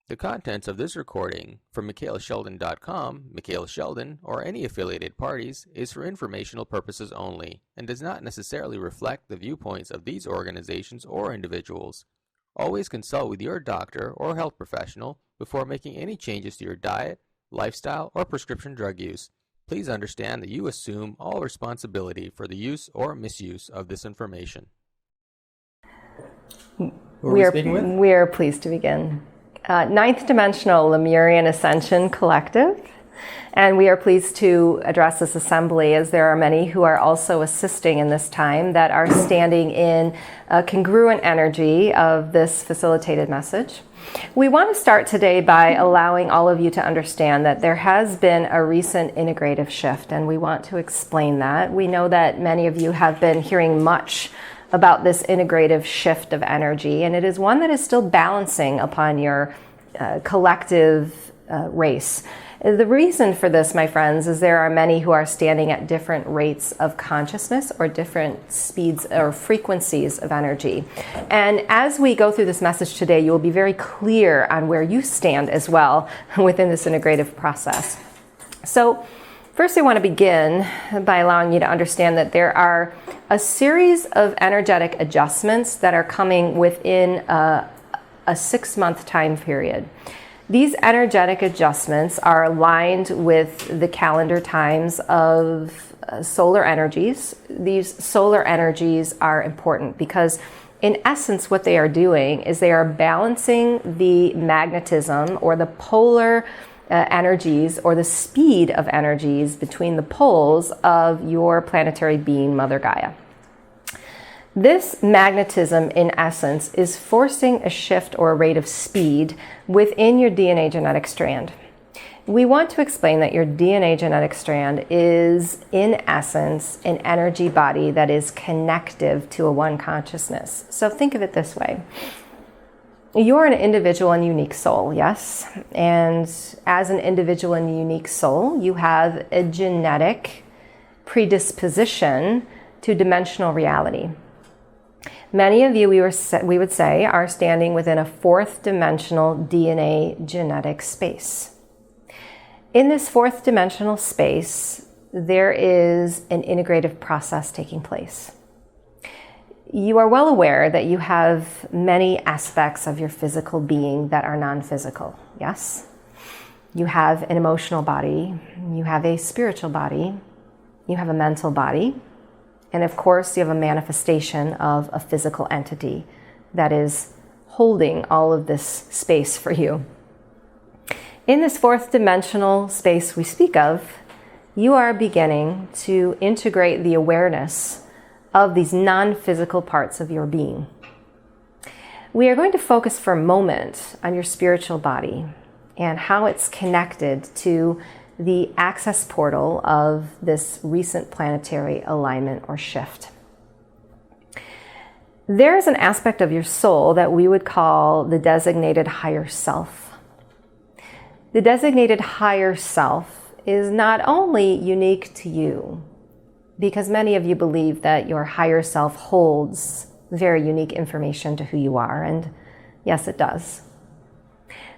The contents of this recording from MicheilaSheldan.com, Micheila Sheldan, or any affiliated parties is for informational purposes only and does not necessarily reflect the viewpoints of these organizations or individuals. Always consult with your doctor or health professional before making any changes to your diet, lifestyle, or prescription drug use. Please understand that you assume all responsibility for the use or misuse of this information. We are pleased to begin. Ninth dimensional Lemurian Ascension Collective, and we are pleased to address this assembly as there are many who are also assisting in this time that are standing in a congruent energy of this facilitated message. We want to start today by allowing all of you to understand that there has been a recent integrative shift, and we want to explain that. We know that many of you have been hearing much about this integrative shift of energy, and it is one that is still balancing upon your collective race. The reason for this, my friends, is there are many who are standing at different rates of consciousness or different speeds or frequencies of energy. And as we go through this message today, you will be very clear on where you stand as well within this integrative process. So first, I want to begin by allowing you to understand that there are a series of energetic adjustments that are coming within a 6-month time period. These energetic adjustments are aligned with the calendar times of solar energies. These solar energies are important because in essence what they are doing is they are balancing the magnetism or the polar energies or the speed of energies between the poles of your planetary being, Mother Gaia. This magnetism, in essence, is forcing a shift or a rate of speed within your DNA genetic strand. We want to explain that your DNA genetic strand is, in essence, an energy body that is connective to a one consciousness. So think of it this way. You're an individual and unique soul, yes? And as an individual and unique soul, you have a genetic predisposition to dimensional reality. Many of you, we would say, are standing within a fourth dimensional DNA genetic space. In this fourth dimensional space, there is an integrative process taking place. You are well aware that you have many aspects of your physical being that are non-physical, yes? You have an emotional body, you have a spiritual body, you have a mental body, and of course, you have a manifestation of a physical entity that is holding all of this space for you. In this fourth dimensional space we speak of, you are beginning to integrate the awareness of these non-physical parts of your being. We are going to focus for a moment on your spiritual body and how it's connected to the access portal of this recent planetary alignment or shift. There is an aspect of your soul that we would call the designated higher self. The designated higher self is not only unique to you, because many of you believe that your higher self holds very unique information to who you are, and yes, it does.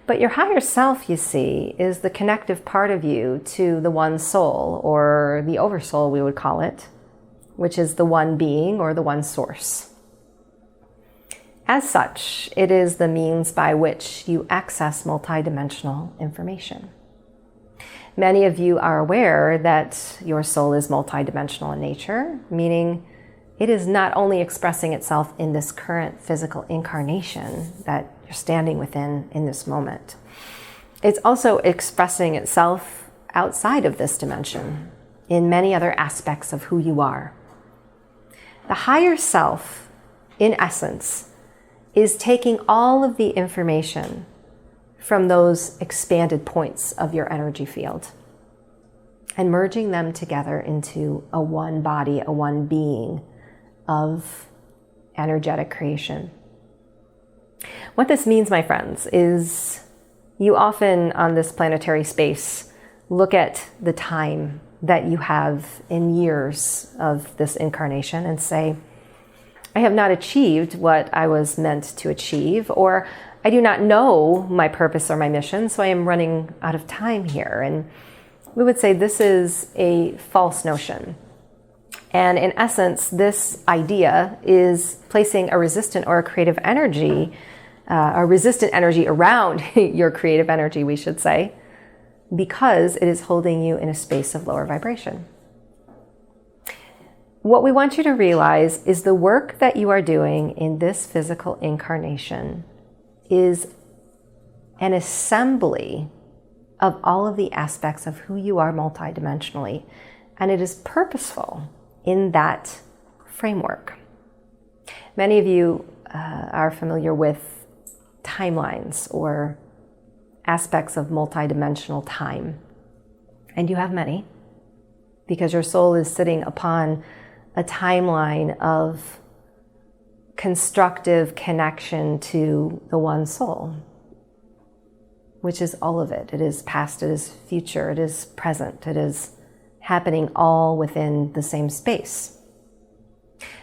But your higher self, you see, is the connective part of you to the one soul, or the oversoul, we would call it, which is the one being or the one source. As such, it is the means by which you access multidimensional information. Many of you are aware that your soul is multidimensional in nature, meaning it is not only expressing itself in this current physical incarnation that you're standing within in this moment. It's also expressing itself outside of this dimension in many other aspects of who you are. The higher self, in essence, is taking all of the information from those expanded points of your energy field and merging them together into a one body, a one being of energetic creation. What this means, my friends, is you often on this planetary space look at the time that you have in years of this incarnation and say, I have not achieved what I was meant to achieve, or I do not know my purpose or my mission, so I am running out of time here. And we would say this is a false notion. And in essence, this idea is placing a resistant or a creative energy, a resistant energy around your creative energy, we should say, because it is holding you in a space of lower vibration. What we want you to realize is the work that you are doing in this physical incarnation is an assembly of all of the aspects of who you are multidimensionally, and it is purposeful in that framework. Many of you are familiar with timelines or aspects of multidimensional time, and you have many because your soul is sitting upon a timeline of constructive connection to the one soul, which is all of it. It is past, it is future, it is present, it is happening all within the same space.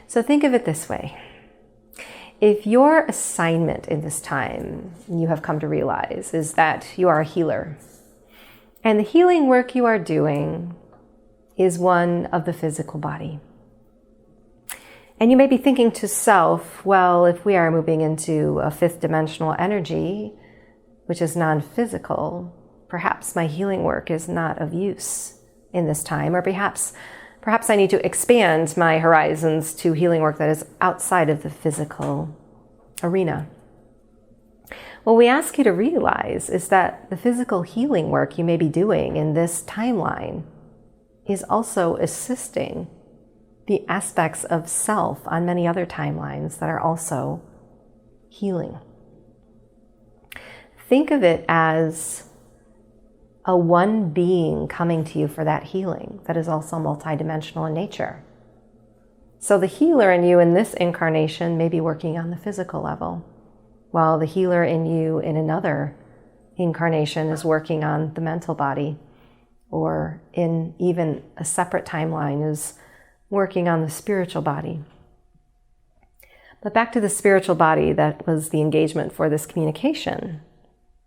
So think of it this way. If your assignment in this time, you have come to realize, is that you are a healer, and the healing work you are doing is one of the physical body. And you may be thinking to self, well, if we are moving into a fifth dimensional energy, which is non-physical, perhaps my healing work is not of use in this time, or perhaps I need to expand my horizons to healing work that is outside of the physical arena. What we ask you to realize is that the physical healing work you may be doing in this timeline is also assisting the aspects of self on many other timelines that are also healing. Think of it as a one being coming to you for that healing that is also multidimensional in nature. So the healer in you in this incarnation may be working on the physical level, while the healer in you in another incarnation is working on the mental body, or in even a separate timeline is working on the spiritual body. But back to the spiritual body, that was the engagement for this communication.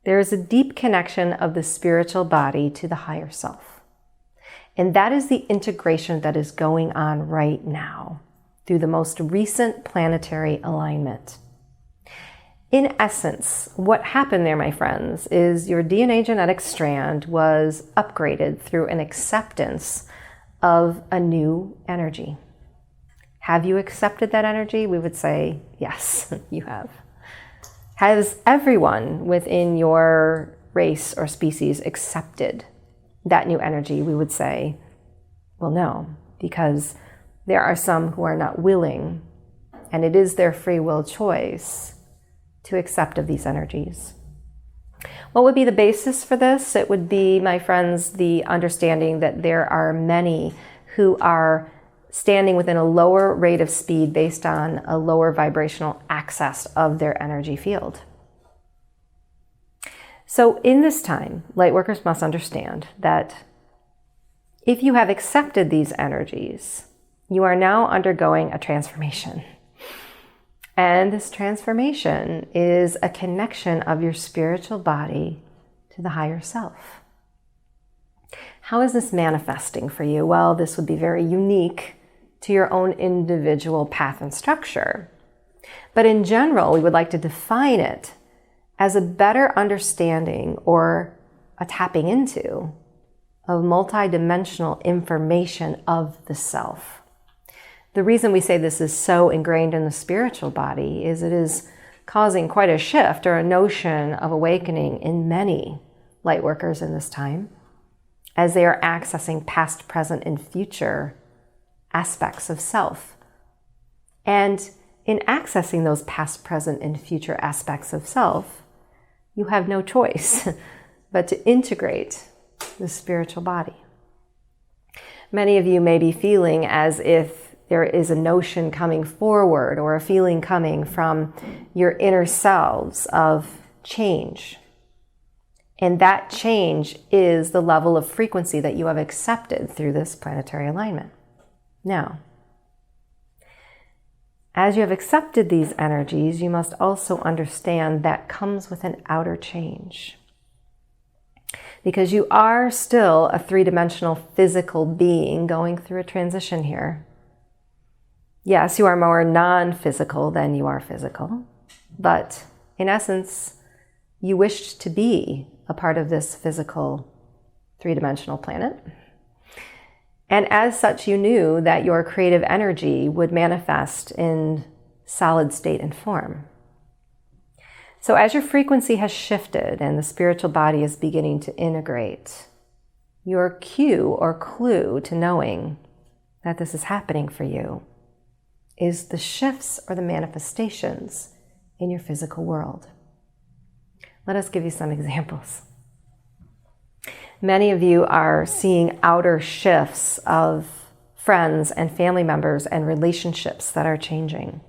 There is a deep connection of the spiritual body to the higher self. And that is the integration that is going on right now through the most recent planetary alignment. In essence, what happened there, my friends, is your DNA genetic strand was upgraded through an acceptance of a new energy. Have you accepted that energy? We would say, yes, you have. Has everyone within your race or species accepted that new energy? We would say, well, no, because there are some who are not willing, and it is their free will choice to accept of these energies. What would be the basis for this? It would be, my friends, the understanding that there are many who are standing within a lower rate of speed based on a lower vibrational access of their energy field. So in this time, Lightworkers must understand that if you have accepted these energies, you are now undergoing a transformation. And this transformation is a connection of your spiritual body to the higher self. How is this manifesting for you? Well, this would be very unique to your own individual path and structure. But in general, we would like to define it as a better understanding or a tapping into of multidimensional information of the self. The reason we say this is so ingrained in the spiritual body is it is causing quite a shift or a notion of awakening in many Lightworkers in this time, as they are accessing past, present, and future aspects of self. And in accessing those past, present, and future aspects of self, you have no choice but to integrate the spiritual body. Many of you may be feeling as if there is a notion coming forward or a feeling coming from your inner selves of change. And that change is the level of frequency that you have accepted through this planetary alignment. Now, as you have accepted these energies, you must also understand that comes with an outer change. Because you are still a three-dimensional physical being going through a transition here. Yes, you are more non-physical than you are physical, but in essence, you wished to be a part of this physical three-dimensional planet. And as such, you knew that your creative energy would manifest in solid state and form. So as your frequency has shifted and the spiritual body is beginning to integrate, your cue or clue to knowing that this is happening for you is the shifts or the manifestations in your physical world. Let us give you some examples. Many of you are seeing outer shifts of friends and family members and relationships that are changing.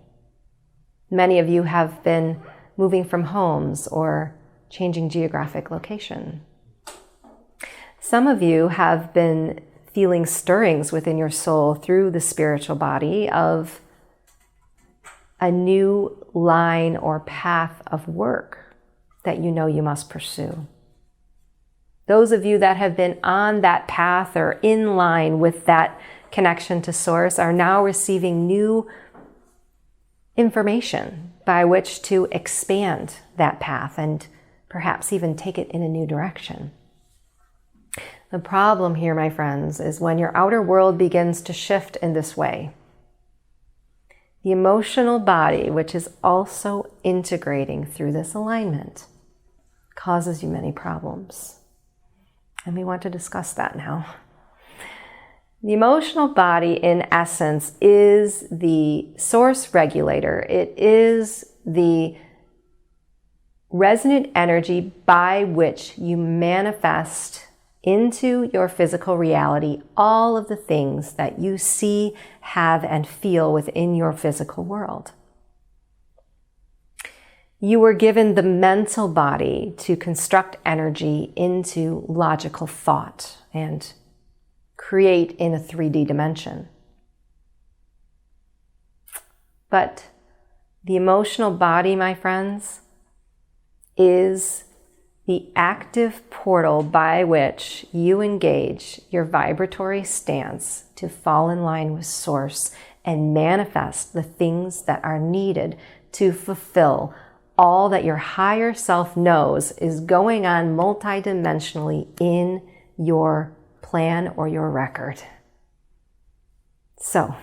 Many of you have been moving from homes or changing geographic location. Some of you have been feeling stirrings within your soul through the spiritual body of a new line or path of work that you know you must pursue. Those of you that have been on that path or in line with that connection to Source are now receiving new information by which to expand that path and perhaps even take it in a new direction. The problem here, my friends, is when your outer world begins to shift in this way, the emotional body, which is also integrating through this alignment, causes you many problems. And we want to discuss that now. The emotional body, in essence, is the source regulator. It is the resonant energy by which you manifest into your physical reality all of the things that you see, have, and feel within your physical world. You were given the mental body to construct energy into logical thought and create in a 3D dimension. But the emotional body, my friends, is the active portal by which you engage your vibratory stance to fall in line with Source and manifest the things that are needed to fulfill all that your higher self knows is going on multidimensionally in your plan or your record. So,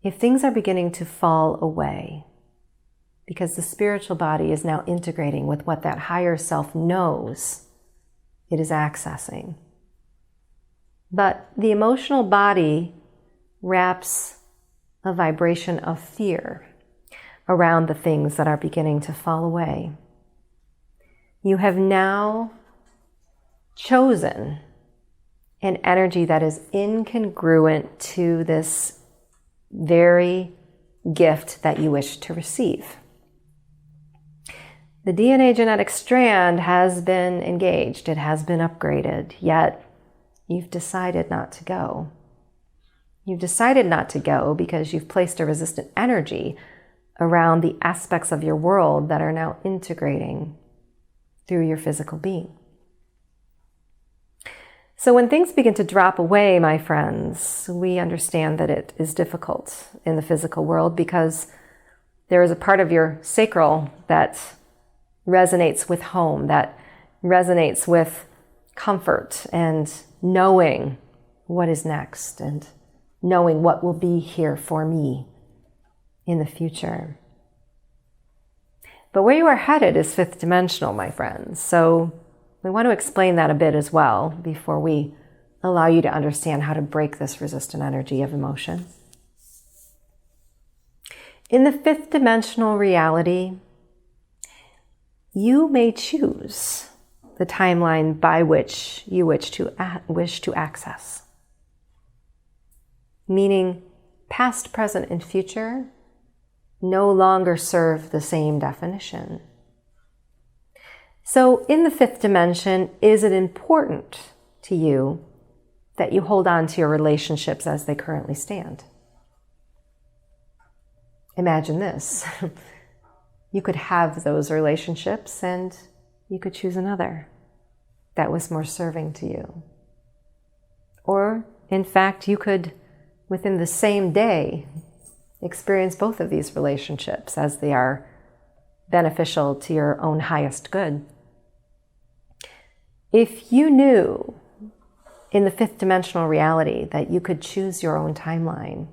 if things are beginning to fall away, because the spiritual body is now integrating with what that higher self knows it is accessing, but the emotional body wraps a vibration of fear around the things that are beginning to fall away. You have now chosen an energy that is incongruent to this very gift that you wish to receive. The DNA genetic strand has been engaged, it has been upgraded, yet you've decided not to go. You've decided not to go because you've placed a resistant energy around the aspects of your world that are now integrating through your physical being. So when things begin to drop away, my friends, we understand that it is difficult in the physical world because there is a part of your sacral that resonates with home, that resonates with comfort and knowing what is next and knowing what will be here for me in the future. But where you are headed is fifth dimensional, my friends. So we want to explain that a bit as well before we allow you to understand how to break this resistant energy of emotion. In the fifth dimensional reality, you may choose the timeline by which you wish to access. Meaning, past, present, and future no longer serve the same definition. So in the fifth dimension, is it important to you that you hold on to your relationships as they currently stand? Imagine this. You could have those relationships and you could choose another that was more serving to you. Or, in fact, you could, within the same day, experience both of these relationships as they are beneficial to your own highest good. If you knew in the fifth dimensional reality that you could choose your own timeline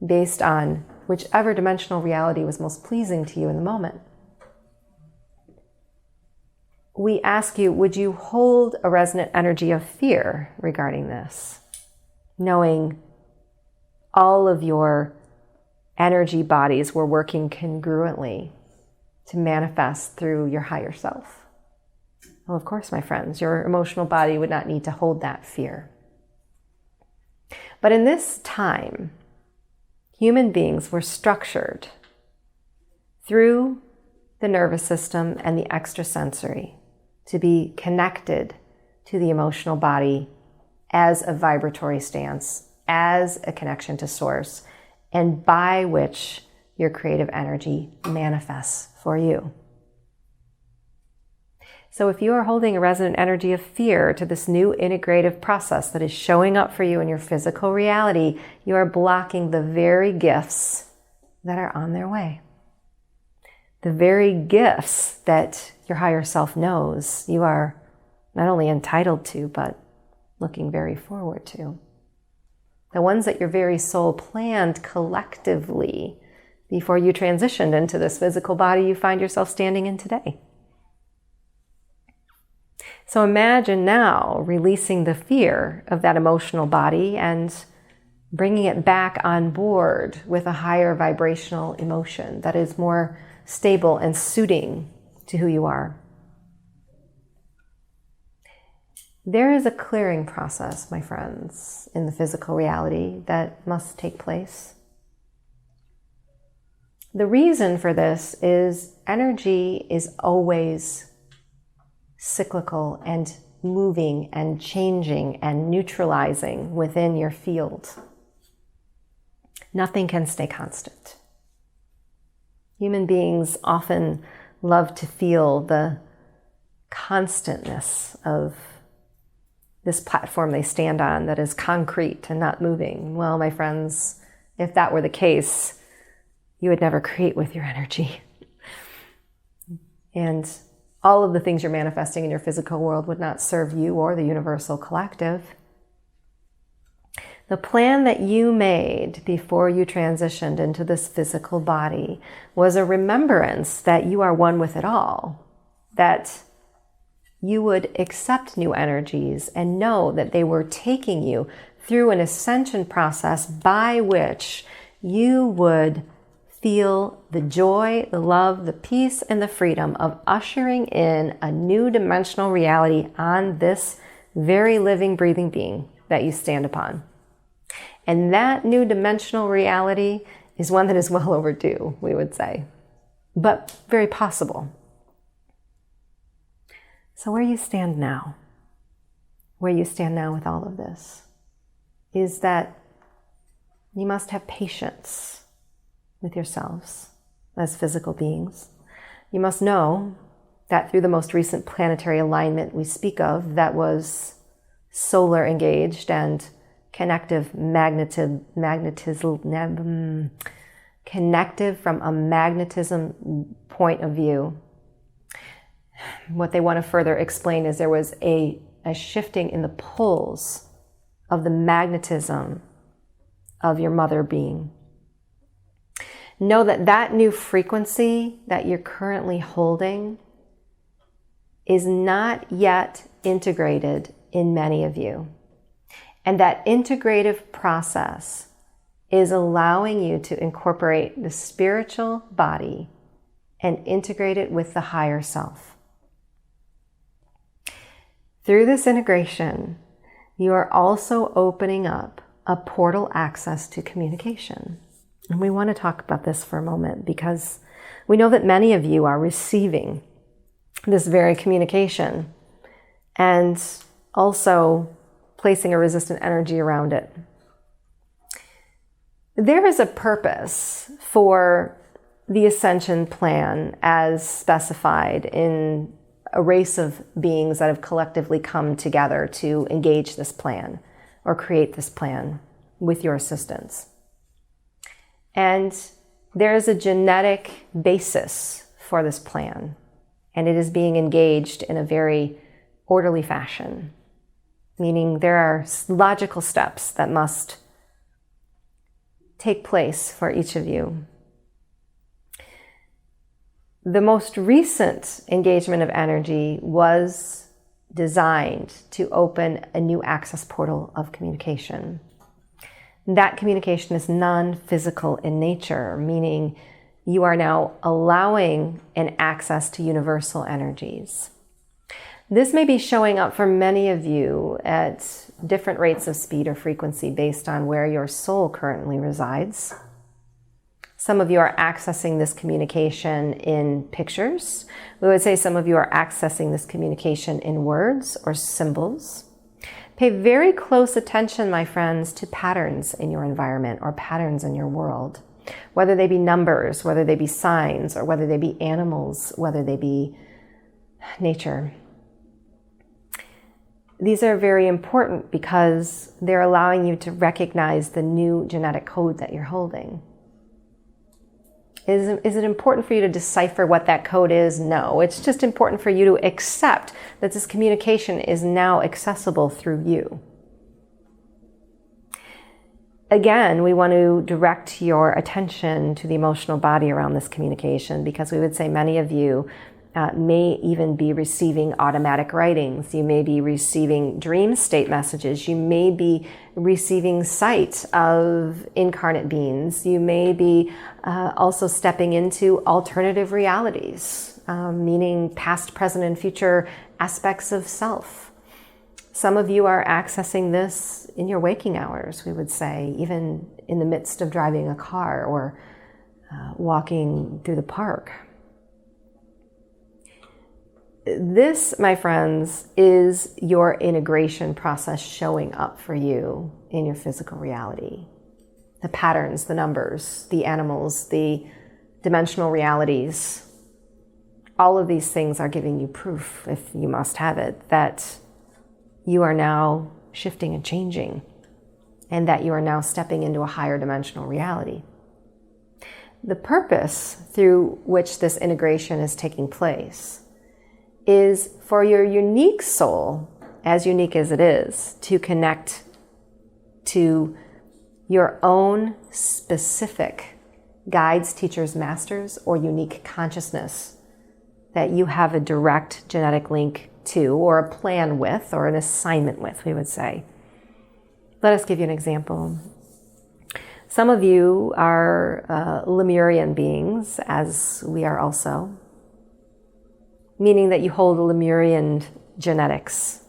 based on whichever dimensional reality was most pleasing to you in the moment, we ask you, would you hold a resonant energy of fear regarding this, knowing all of your energy bodies were working congruently to manifest through your higher self? Well, of course, my friends, your emotional body would not need to hold that fear. But in this time, human beings were structured through the nervous system and the extrasensory to be connected to the emotional body as a vibratory stance, as a connection to source, and by which your creative energy manifests for you. So if you are holding a resonant energy of fear to this new integrative process that is showing up for you in your physical reality, you are blocking the very gifts that are on their way. The very gifts that your higher self knows you are not only entitled to, but looking very forward to. The ones that your very soul planned collectively before you transitioned into this physical body you find yourself standing in today. So imagine now releasing the fear of that emotional body and bringing it back on board with a higher vibrational emotion that is more stable and suiting to who you are. There is a clearing process, my friends, in the physical reality that must take place. The reason for this is energy is always cyclical and moving and changing and neutralizing within your field. Nothing can stay constant. Human beings often love to feel the constantness of this platform they stand on that is concrete and not moving. Well, my friends, if that were the case, you would never create with your energy. And all of the things you're manifesting in your physical world would not serve you or the universal collective. The plan that you made before you transitioned into this physical body was a remembrance that you are one with it all, that you would accept new energies and know that they were taking you through an ascension process by which you would feel the joy, the love, the peace, and the freedom of ushering in a new dimensional reality on this very living, breathing being that you stand upon. And that new dimensional reality is one that is well overdue, we would say, but very possible. So where you stand now with all of this, is that you must have patience with yourselves as physical beings. You must know that through the most recent planetary alignment we speak of, that was solar engaged and connective connective from a magnetism point of view. What they want to further explain is there was a shifting in the poles of the magnetism of your mother being. Know that that new frequency that you're currently holding is not yet integrated in many of you. And that integrative process is allowing you to incorporate the spiritual body and integrate it with the higher self. Through this integration, you are also opening up a portal access to communication. And we want to talk about this for a moment because we know that many of you are receiving this very communication and also placing a resistant energy around it. There is a purpose for the Ascension plan as specified in a race of beings that have collectively come together to engage this plan or create this plan with your assistance. And there is a genetic basis for this plan, and it is being engaged in a very orderly fashion, meaning there are logical steps that must take place for each of you. The most recent engagement of energy was designed to open a new access portal of communication. That communication is non-physical in nature, meaning you are now allowing an access to universal energies. This may be showing up for many of you at different rates of speed or frequency based on where your soul currently resides. Some of you are accessing this communication in pictures. We would say some of you are accessing this communication in words or symbols. Pay very close attention, my friends, to patterns in your environment or patterns in your world, whether they be numbers, whether they be signs, or whether they be animals, whether they be nature. These are very important because they're allowing you to recognize the new genetic code that you're holding. Is it important for you to decipher what that code is? No. It's just important for you to accept that this communication is now accessible through you. Again, we want to direct your attention to the emotional body around this communication, because we would say many of you may even be receiving automatic writings. You may be receiving dream state messages. You may be receiving sight of incarnate beings. You may be also stepping into alternative realities, meaning past, present, and future aspects of self. Some of you are accessing this in your waking hours, we would say, even in the midst of driving a car or walking through the park. This, my friends, is your integration process showing up for you in your physical reality. The patterns, the numbers, the animals, the dimensional realities, all of these things are giving you proof, if you must have it, that you are now shifting and changing, and that you are now stepping into a higher dimensional reality. The purpose through which this integration is taking place is for your unique soul, as unique as it is, to connect to your own specific guides, teachers, masters, or unique consciousness that you have a direct genetic link to, or a plan with, or an assignment with, we would say. Let us give you an example. Some of you are Lemurian beings, as we are also, meaning that you hold Lemurian genetics.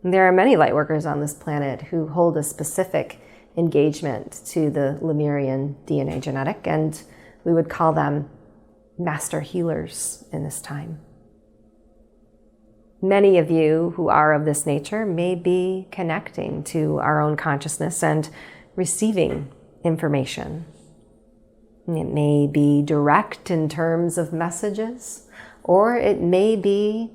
And there are many Lightworkers on this planet who hold a specific engagement to the Lemurian DNA genetic, and we would call them master healers in this time. Many of you who are of this nature may be connecting to our own consciousness and receiving information. It may be direct in terms of messages, or it may be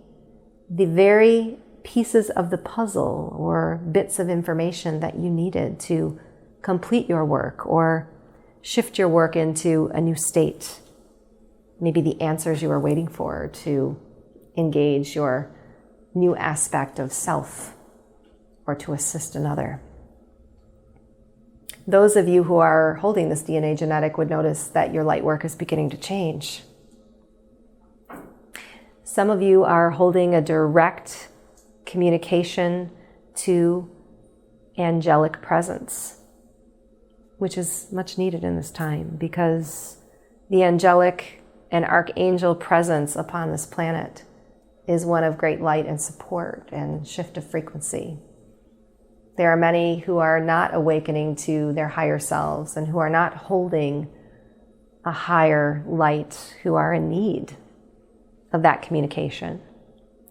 the very pieces of the puzzle or bits of information that you needed to complete your work or shift your work into a new state. Maybe the answers you were waiting for to engage your new aspect of self or to assist another. Those of you who are holding this DNA genetic would notice that your light work is beginning to change. Some of you are holding a direct communication to angelic presence, which is much needed in this time, because the angelic and archangel presence upon this planet is one of great light and support and shift of frequency. There are many who are not awakening to their higher selves and who are not holding a higher light, who are in need of that communication,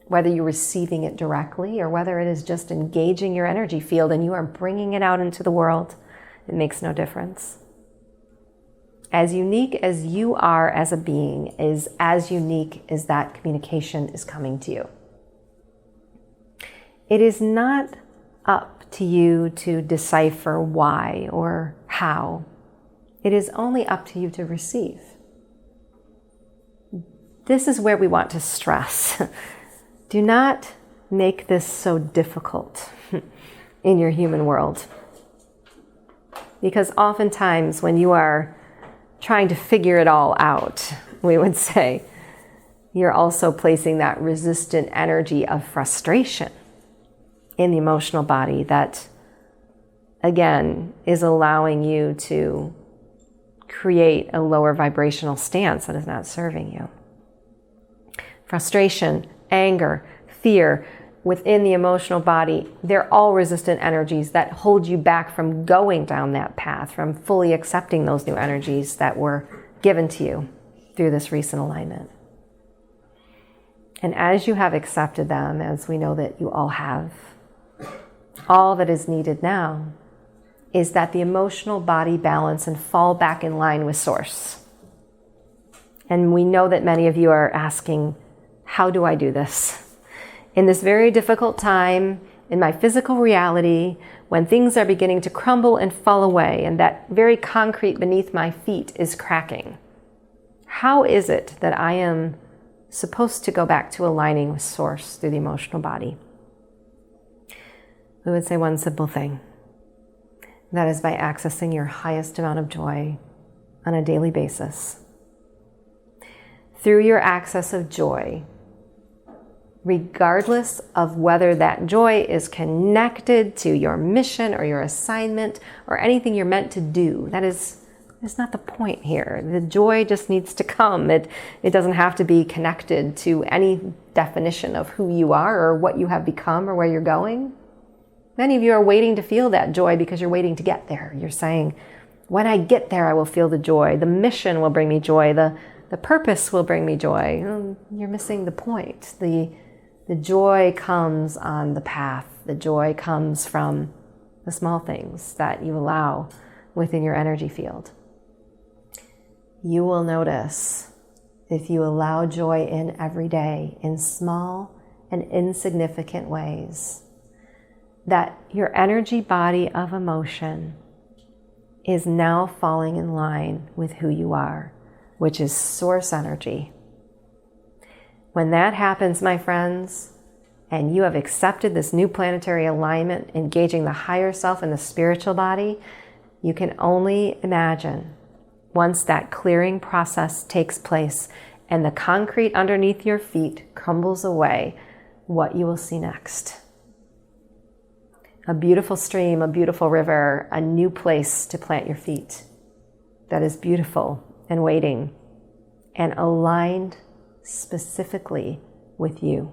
whether you're receiving it directly or whether it is just engaging your energy field and you are bringing it out into the world. It makes no difference. As unique as you are as a being is as unique as that communication is coming to you. It is not up to you to decipher why or how. It is only up to you to receive. This is where we want to stress. Do not make this so difficult in your human world. Because oftentimes when you are trying to figure it all out, we would say, you're also placing that resistant energy of frustration in the emotional body that, again, is allowing you to create a lower vibrational stance that is not serving you. Frustration, anger, fear within the emotional body, they're all resistant energies that hold you back from going down that path, from fully accepting those new energies that were given to you through this recent alignment. And as you have accepted them, as we know that you all have, all that is needed now is that the emotional body balance and fall back in line with Source. And we know that many of you are asking, how do I do this? In this very difficult time, in my physical reality, when things are beginning to crumble and fall away, and that very concrete beneath my feet is cracking, how is it that I am supposed to go back to aligning with Source through the emotional body? We would say one simple thing. That is by accessing your highest amount of joy on a daily basis. Through your access of joy, regardless of whether that joy is connected to your mission or your assignment or anything you're meant to do, that is not the point here. The joy just needs to come. It doesn't have to be connected to any definition of who you are or what you have become or where you're going. Many of you are waiting to feel that joy because you're waiting to get there. You're saying, when I get there, I will feel the joy. The mission will bring me joy. The purpose will bring me joy. You're missing the point. The joy comes on the path. The joy comes from the small things that you allow within your energy field. You will notice, if you allow joy in every day in small and insignificant ways, that your energy body of emotion is now falling in line with who you are, which is Source energy. When that happens, my friends, and you have accepted this new planetary alignment, engaging the higher self and the spiritual body, you can only imagine, once that clearing process takes place and the concrete underneath your feet crumbles away, what you will see next. A beautiful stream, a beautiful river, a new place to plant your feet that is beautiful and waiting and aligned specifically with you.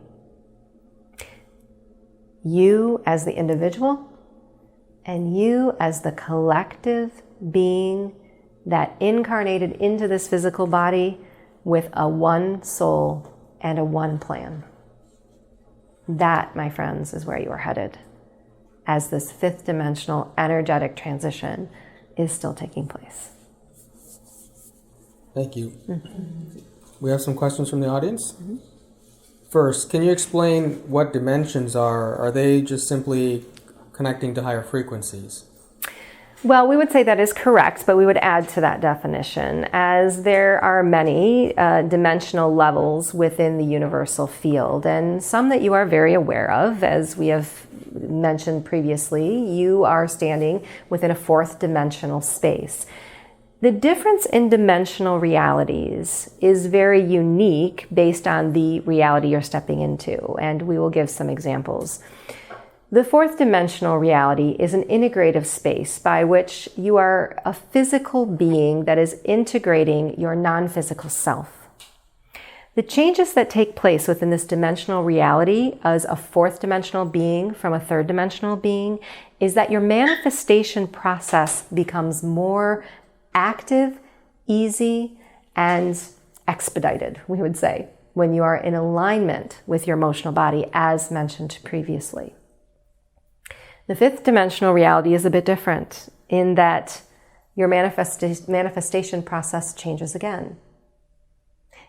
You as the individual and you as the collective being that incarnated into this physical body with a one soul and a one plan. That, my friends, is where you are headed as this fifth dimensional energetic transition is still taking place. Thank you. Mm-hmm. We have some questions from the audience. Mm-hmm. First, can you explain what dimensions are? Are they just simply connecting to higher frequencies? Well, we would say that is correct, but we would add to that definition, as there are many dimensional levels within the universal field, and some that you are very aware of. As we have mentioned previously, you are standing within a fourth dimensional space. The difference in dimensional realities is very unique based on the reality you're stepping into, and we will give some examples. The fourth dimensional reality is an integrative space by which you are a physical being that is integrating your non-physical self. The changes that take place within this dimensional reality as a fourth dimensional being from a third dimensional being is that your manifestation process becomes more active, easy, and expedited, we would say, when you are in alignment with your emotional body, as mentioned previously. The fifth dimensional reality is a bit different in that your manifestation process changes again.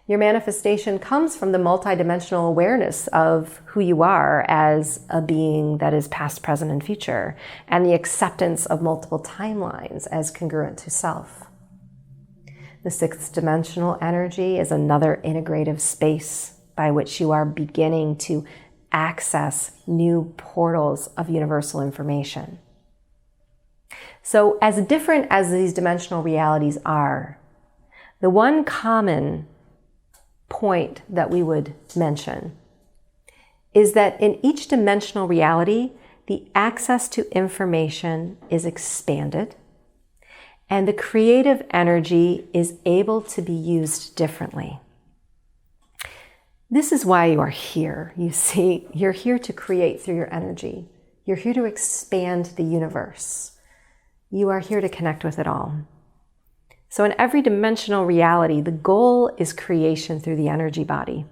Your manifestation comes from the multidimensional awareness of who you are as a being that is past, present, and future, and the acceptance of multiple timelines as congruent to self. The sixth dimensional energy is another integrative space by which you are beginning to access new portals of universal information. So, as different as these dimensional realities are, the one common point that we would mention is that in each dimensional reality, the access to information is expanded and the creative energy is able to be used differently. This is why you are here. You see, you're here to create through your energy. You're here to expand the universe. You are here to connect with it all. So in every dimensional reality, the goal is creation through the energy body.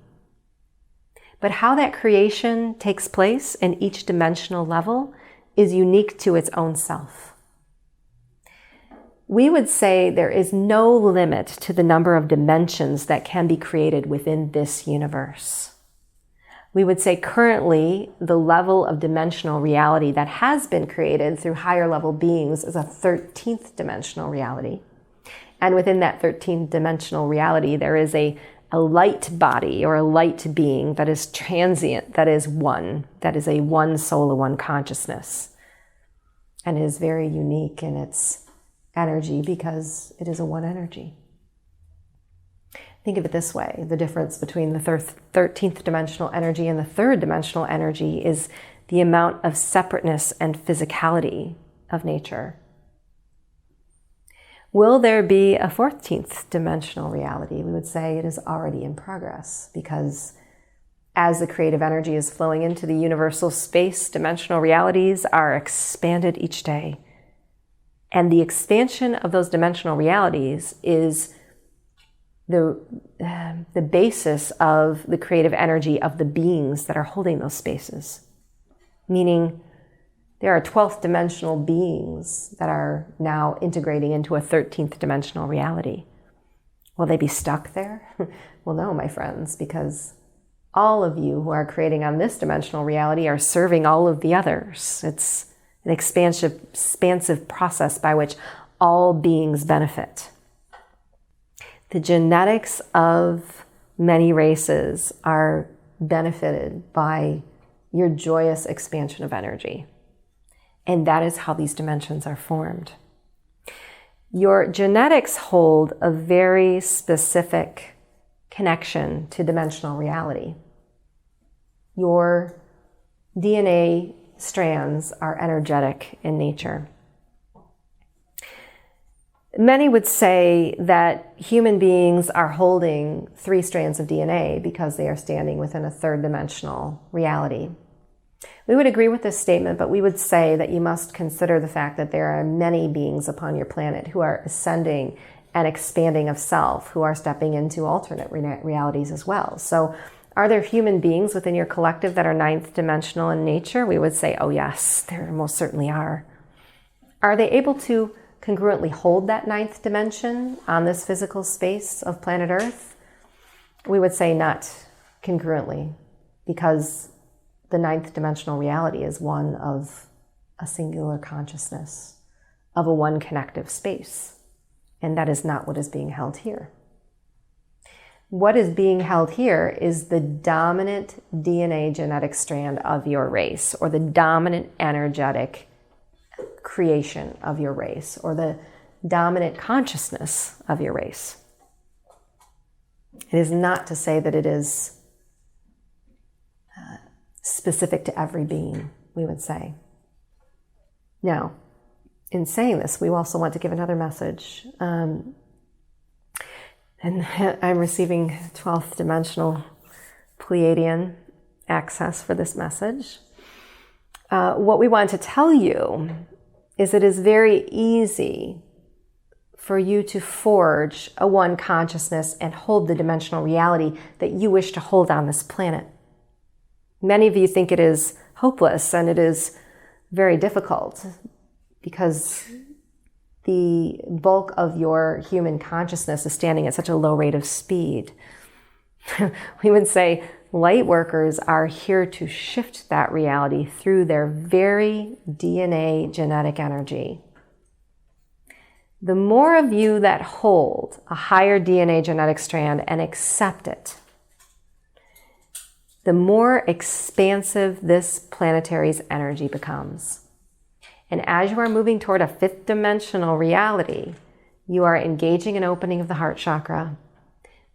But how that creation takes place in each dimensional level is unique to its own self. We would say there is no limit to the number of dimensions that can be created within this universe. We would say currently the level of dimensional reality that has been created through higher level beings is a 13th dimensional reality. And within that 13th dimensional reality, there is a light body or a light being that is transient, that is one, that is a one soul, a one consciousness, and is very unique in its energy because it is a one energy. Think of it this way. The difference between the 13th dimensional energy and the third dimensional energy is the amount of separateness and physicality of nature. Will there be a 14th dimensional reality? We would say it is already in progress because as the creative energy is flowing into the universal space, dimensional realities are expanded each day. And the expansion of those dimensional realities is the basis of the creative energy of the beings that are holding those spaces. Meaning, there are 12th dimensional beings that are now integrating into a 13th dimensional reality. Will they be stuck there? Well, no, my friends, because all of you who are creating on this dimensional reality are serving all of the others. It's an expansive process by which all beings benefit. The genetics of many races are benefited by your joyous expansion of energy. And that is how these dimensions are formed. Your genetics hold a very specific connection to dimensional reality. Your DNA strands are energetic in nature. Many would say that human beings are holding 3 strands of DNA because they are standing within a third dimensional reality. We would agree with this statement, but we would say that you must consider the fact that there are many beings upon your planet who are ascending and expanding of self, who are stepping into alternate realities as well. So are there human beings within your collective that are 9th dimensional in nature? We would say, oh yes, there most certainly are. Are they able to congruently hold that 9th dimension on this physical space of planet Earth? We would say not congruently, because the 9th dimensional reality is one of a singular consciousness, of a one connective space. And that is not what is being held here. What is being held here is the dominant DNA genetic strand of your race, or the dominant energetic creation of your race, or the dominant consciousness of your race. It is not to say that it is specific to every being, we would say. Now, in saying this, we also want to give another message. And I'm receiving 12th dimensional Pleiadian access for this message. What we want to tell you is it is very easy for you to forge a one consciousness and hold the dimensional reality that you wish to hold on this planet. Many of you think it is hopeless, and it is very difficult because the bulk of your human consciousness is standing at such a low rate of speed. We would say light workers are here to shift that reality through their very DNA genetic energy. The more of you that hold a higher DNA genetic strand and accept it, the more expansive this planetary's energy becomes. And as you are moving toward a fifth dimensional reality, you are engaging an opening of the heart chakra.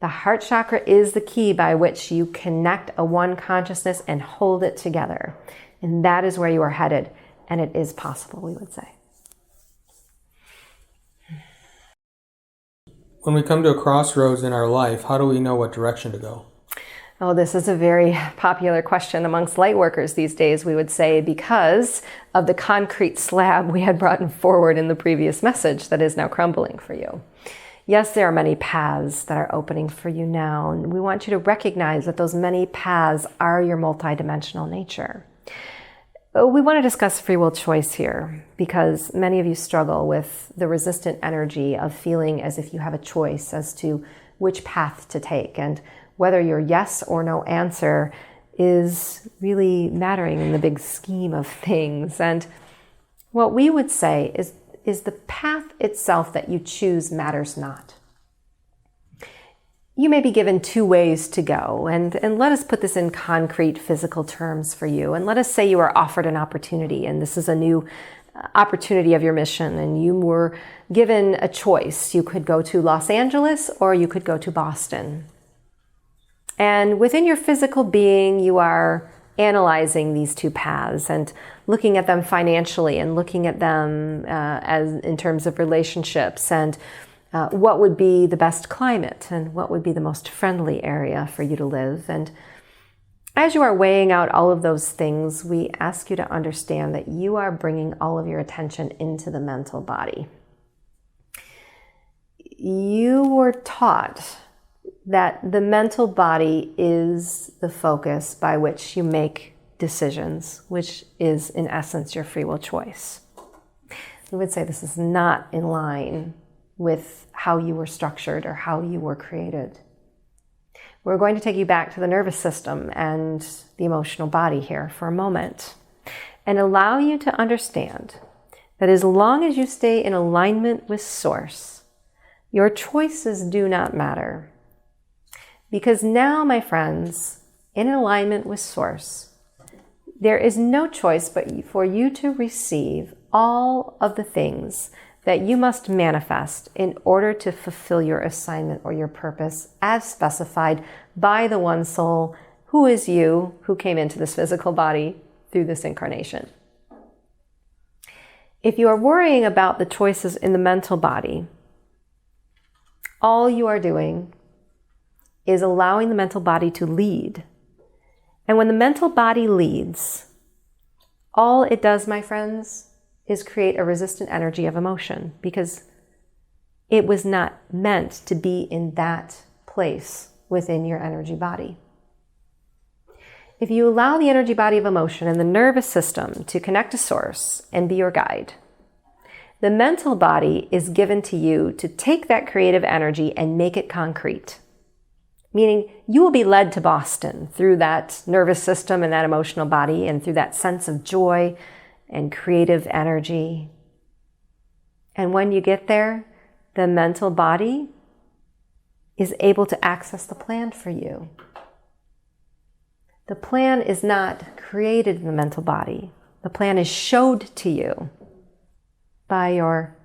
The heart chakra is the key by which you connect a one consciousness and hold it together. And that is where you are headed. And it is possible, we would say. When we come to a crossroads in our life, how do we know what direction to go? Oh, this is a very popular question amongst light workers these days, we would say, because of the concrete slab we had brought forward in the previous message that is now crumbling for you. Yes, there are many paths that are opening for you now, and we want you to recognize that those many paths are your multidimensional nature. We want to discuss free will choice here because many of you struggle with the resistant energy of feeling as if you have a choice as to which path to take, and whether your yes or no answer is really mattering in the big scheme of things. And what we would say is the path itself that you choose matters not. You may be given two ways to go, and let us put this in concrete physical terms for you. And let us say you are offered an opportunity, and this is a new opportunity of your mission, and you were given a choice. You could go to Los Angeles or you could go to Boston. And within your physical being, you are analyzing these two paths and looking at them financially and looking at them as in terms of relationships and what would be the best climate and what would be the most friendly area for you to live. And as you are weighing out all of those things, we ask you to understand that you are bringing all of your attention into the mental body. You were taught that the mental body is the focus by which you make decisions, which is in essence your free will choice. We would say this is not in line with how you were structured or how you were created. We're going to take you back to the nervous system and the emotional body here for a moment and allow you to understand that as long as you stay in alignment with Source, your choices do not matter. Because now, my friends, in alignment with Source, there is no choice but for you to receive all of the things that you must manifest in order to fulfill your assignment or your purpose as specified by the one soul who is you, who came into this physical body through this incarnation. If you are worrying about the choices in the mental body, all you are doing is allowing the mental body to lead. And when the mental body leads, all it does, my friends, is create a resistant energy of emotion because it was not meant to be in that place within your energy body. If you allow the energy body of emotion and the nervous system to connect to Source and be your guide, the mental body is given to you to take that creative energy and make it concrete. Meaning you will be led to Boston through that nervous system and that emotional body and through that sense of joy and creative energy. And when you get there, the mental body is able to access the plan for you. The plan is not created in the mental body. The plan is showed to you by your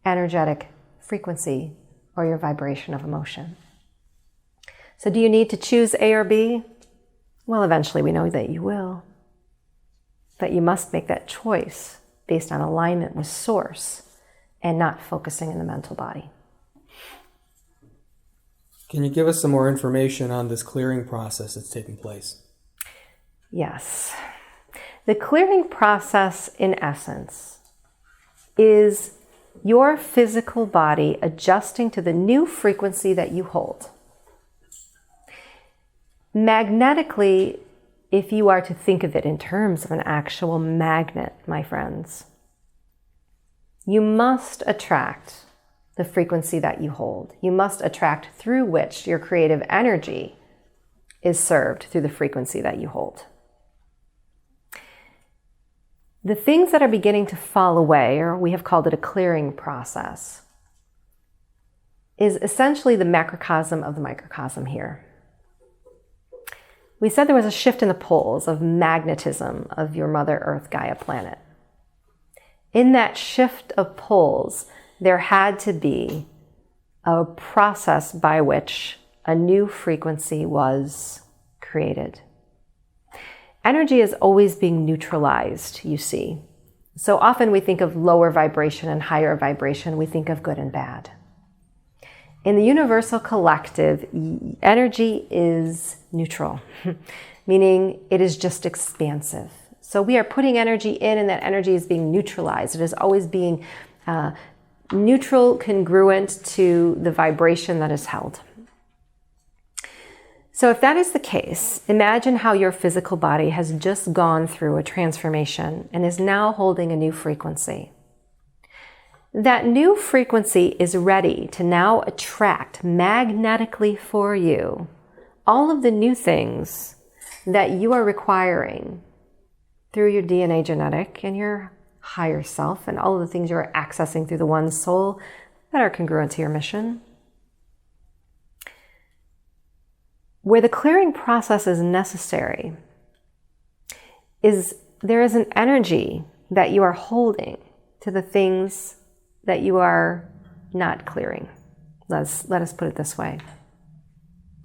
energetic frequency or your vibration of emotion. So do you need to choose A or B? Well, eventually we know that you will. But you must make that choice based on alignment with Source and not focusing in the mental body. Can you give us some more information on this clearing process that's taking place? Yes. The clearing process, in essence, is your physical body adjusting to the new frequency that you hold. Magnetically, if you are to think of it in terms of an actual magnet, my friends, You must attract the frequency that you hold. You must attract through which your creative energy is served through the frequency that you hold. The things that are beginning to fall away, or we have called it a clearing process, is essentially the macrocosm of the microcosm here. We said there was a shift in the poles of magnetism of your Mother Earth Gaia planet. In that shift of poles, there had to be a process by which a new frequency was created. Energy is always being neutralized, you see. So often we think of lower vibration and higher vibration. We think of good and bad. In the universal collective, energy is neutral, meaning it is just expansive. So we are putting energy in, and that energy is being neutralized. It is always being neutral, congruent to the vibration that is held. So if that is the case, imagine how your physical body has just gone through a transformation and is now holding a new frequency. That new frequency is ready to now attract magnetically for you all of the new things that you are requiring through your DNA genetic and your higher self, and all of the things you're accessing through the one soul that are congruent to your mission. Where the clearing process is necessary is there is an energy that you are holding to the things that you are not clearing. Let us put it this way.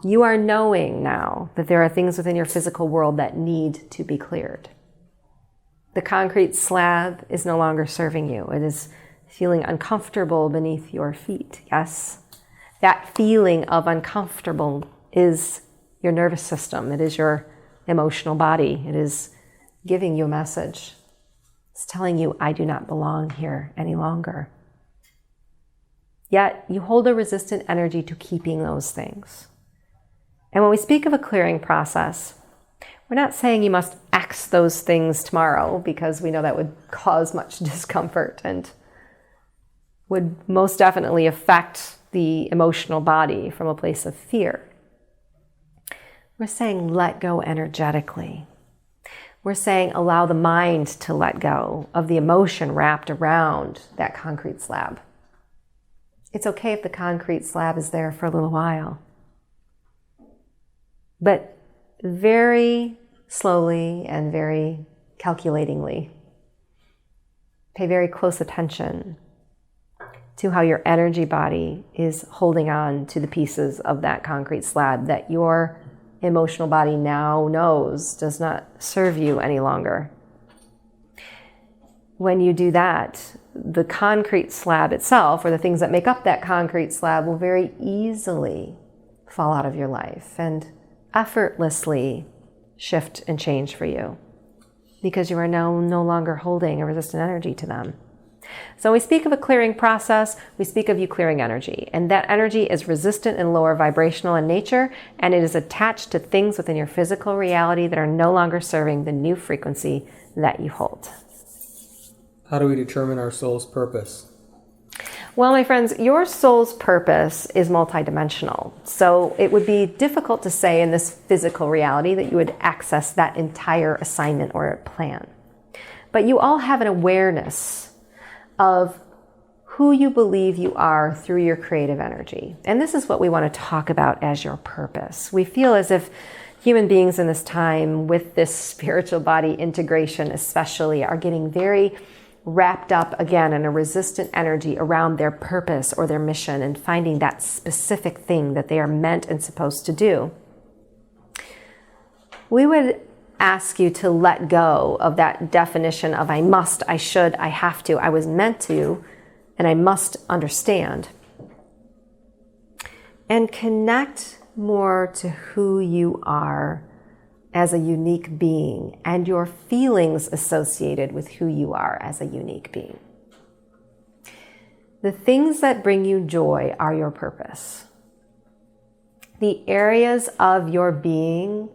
You are knowing now that there are things within your physical world that need to be cleared. The concrete slab is no longer serving you. It is feeling uncomfortable beneath your feet. Yes, that feeling of uncomfortable is your nervous system. It is your emotional body. It is giving you a message. It's telling you, I do not belong here any longer. Yet you hold a resistant energy to keeping those things. And when we speak of a clearing process, we're not saying you must X those things tomorrow, because we know that would cause much discomfort and would most definitely affect the emotional body from a place of fear. We're saying let go energetically. We're saying allow the mind to let go of the emotion wrapped around that concrete slab. It's okay if the concrete slab is there for a little while. But very slowly and very calculatingly, pay very close attention to how your energy body is holding on to the pieces of that concrete slab that your emotional body now knows does not serve you any longer. When you do that, the concrete slab itself, or the things that make up that concrete slab, will very easily fall out of your life and effortlessly shift and change for you, because you are now no longer holding a resistant energy to them. So when we speak of a clearing process, we speak of you clearing energy, and that energy is resistant and lower vibrational in nature, and it is attached to things within your physical reality that are no longer serving the new frequency that you hold. How do we determine our soul's purpose? Well, my friends, your soul's purpose is multidimensional. So it would be difficult to say in this physical reality that you would access that entire assignment or plan. But you all have an awareness of who you believe you are through your creative energy. And this is what we want to talk about as your purpose. We feel as if human beings in this time, with this spiritual body integration especially, are getting very wrapped up again in a resistant energy around their purpose or their mission, and finding that specific thing that they are meant and supposed to do. We would ask you to let go of that definition of I must, I should, I have to, I was meant to, and I must understand. And connect more to who you are as a unique being, and your feelings associated with who you are as a unique being. The things that bring you joy are your purpose. The areas of your being,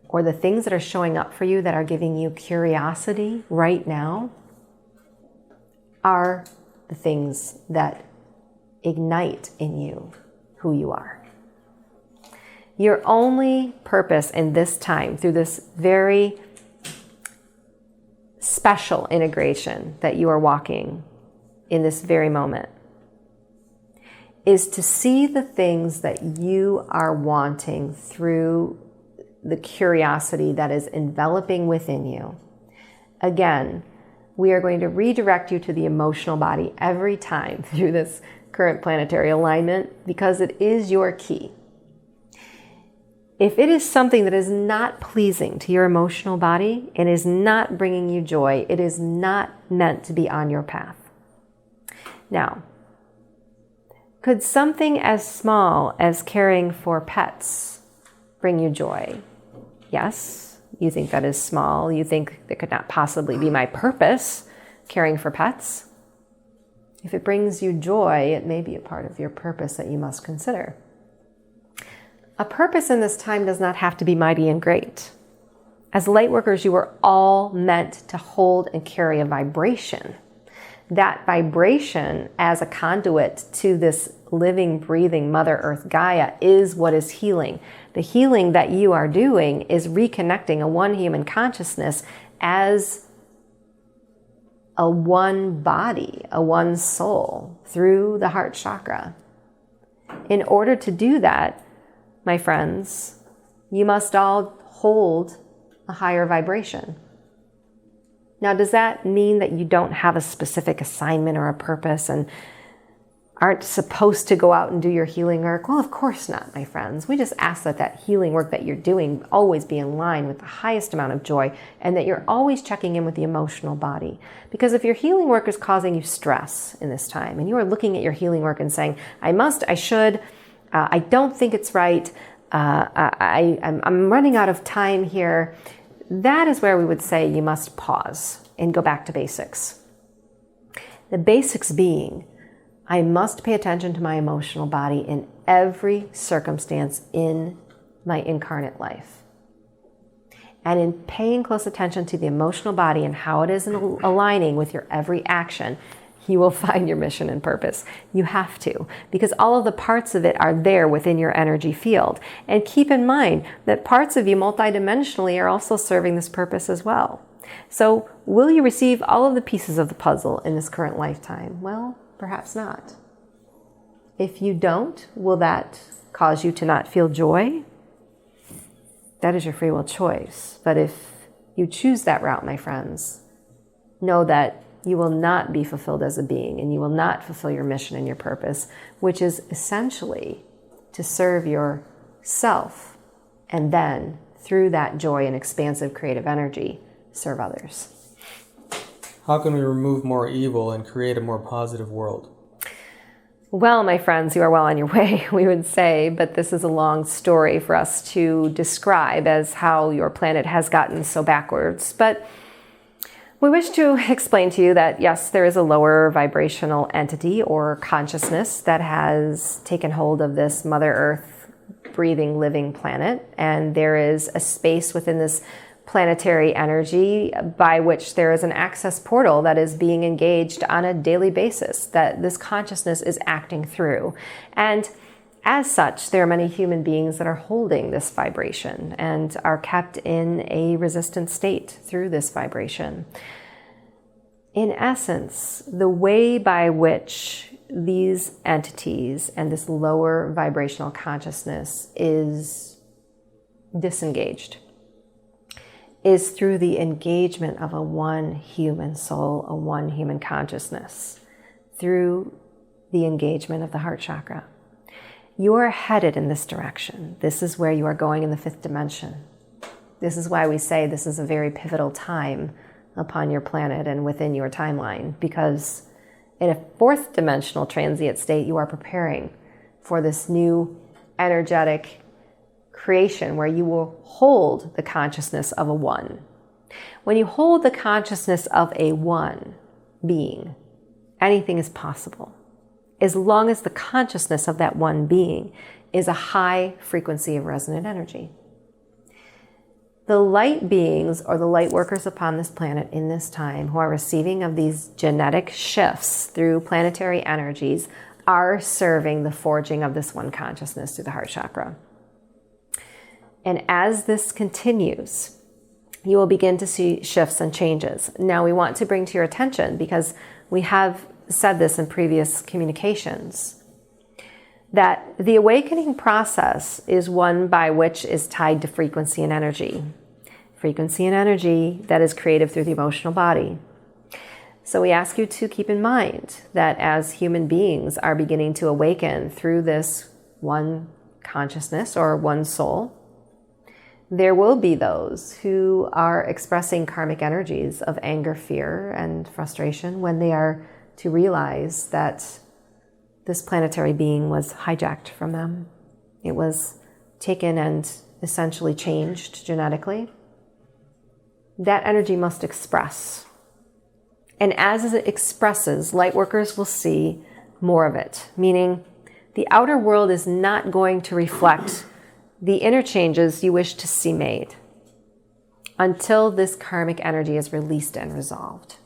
or the things that are showing up for you that are giving you curiosity right now, are the things that ignite in you who you are. Your only purpose in this time, through this very special integration that you are walking in this very moment, is to see the things that you are wanting through the curiosity that is enveloping within you. Again, we are going to redirect you to the emotional body every time through this current planetary alignment, because it is your key. If it is something that is not pleasing to your emotional body and is not bringing you joy, it is not meant to be on your path. Now, could something as small as caring for pets bring you joy? Yes, you think that is small. You think that could not possibly be my purpose, caring for pets. If it brings you joy, it may be a part of your purpose that you must consider. A purpose in this time does not have to be mighty and great. As Lightworkers, you are all meant to hold and carry a vibration. That vibration as a conduit to this living, breathing Mother Earth Gaia is what is healing. The healing that you are doing is reconnecting a one human consciousness as a one body, a one soul through the heart chakra. In order to do that, my friends, you must all hold a higher vibration. Now, does that mean that you don't have a specific assignment or a purpose and aren't supposed to go out and do your healing work? Well, of course not, my friends. We just ask that that healing work that you're doing always be in line with the highest amount of joy, and that you're always checking in with the emotional body. Because if your healing work is causing you stress in this time, and you are looking at your healing work and saying, I must, I should, I don't think it's right, I'm running out of time here, that is where we would say you must pause and go back to basics. The basics being, I must pay attention to my emotional body in every circumstance in my incarnate life. And in paying close attention to the emotional body and how it is aligning with your every action, you will find your mission and purpose. You have to, because all of the parts of it are there within your energy field. And keep in mind that parts of you multidimensionally are also serving this purpose as well. So will you receive all of the pieces of the puzzle in this current lifetime? Well, perhaps not. If you don't, will that cause you to not feel joy? That is your free will choice. But if you choose that route, my friends, know that you will not be fulfilled as a being, and you will not fulfill your mission and your purpose, which is essentially to serve yourself, and then through that joy and expansive creative energy, serve others. How can we remove more evil and create a more positive world? Well, my friends, you are well on your way, we would say, but this is a long story for us to describe as how your planet has gotten so backwards. But we wish to explain to you that, yes, there is a lower vibrational entity or consciousness that has taken hold of this Mother Earth breathing, living planet, and there is a space within this planetary energy by which there is an access portal that is being engaged on a daily basis, that this consciousness is acting through. And as such, there are many human beings that are holding this vibration and are kept in a resistant state through this vibration. In essence, the way by which these entities and this lower vibrational consciousness is disengaged is through the engagement of a one human soul, a one human consciousness, through the engagement of the heart chakra. You are headed in this direction. This is where you are going in the fifth dimension. This is why we say this is a very pivotal time upon your planet and within your timeline, because in a fourth dimensional transient state, you are preparing for this new energetic creation where you will hold the consciousness of a one. When you hold the consciousness of a one being, anything is possible, as long as the consciousness of that one being is a high frequency of resonant energy. The light beings, or the light workers upon this planet in this time, who are receiving of these genetic shifts through planetary energies, are serving the forging of this one consciousness through the heart chakra. And as this continues, you will begin to see shifts and changes. Now, we want to bring to your attention, because we have said this in previous communications, that the awakening process is one by which is tied to frequency and energy. Frequency and energy that is created through the emotional body. So we ask you to keep in mind that as human beings are beginning to awaken through this one consciousness or one soul, there will be those who are expressing karmic energies of anger, fear, and frustration when they are to realize that this planetary being was hijacked from them. It was taken and essentially changed genetically. That energy must express. And as it expresses, Lightworkers will see more of it, meaning the outer world is not going to reflect the inner changes you wish to see made until this karmic energy is released and resolved.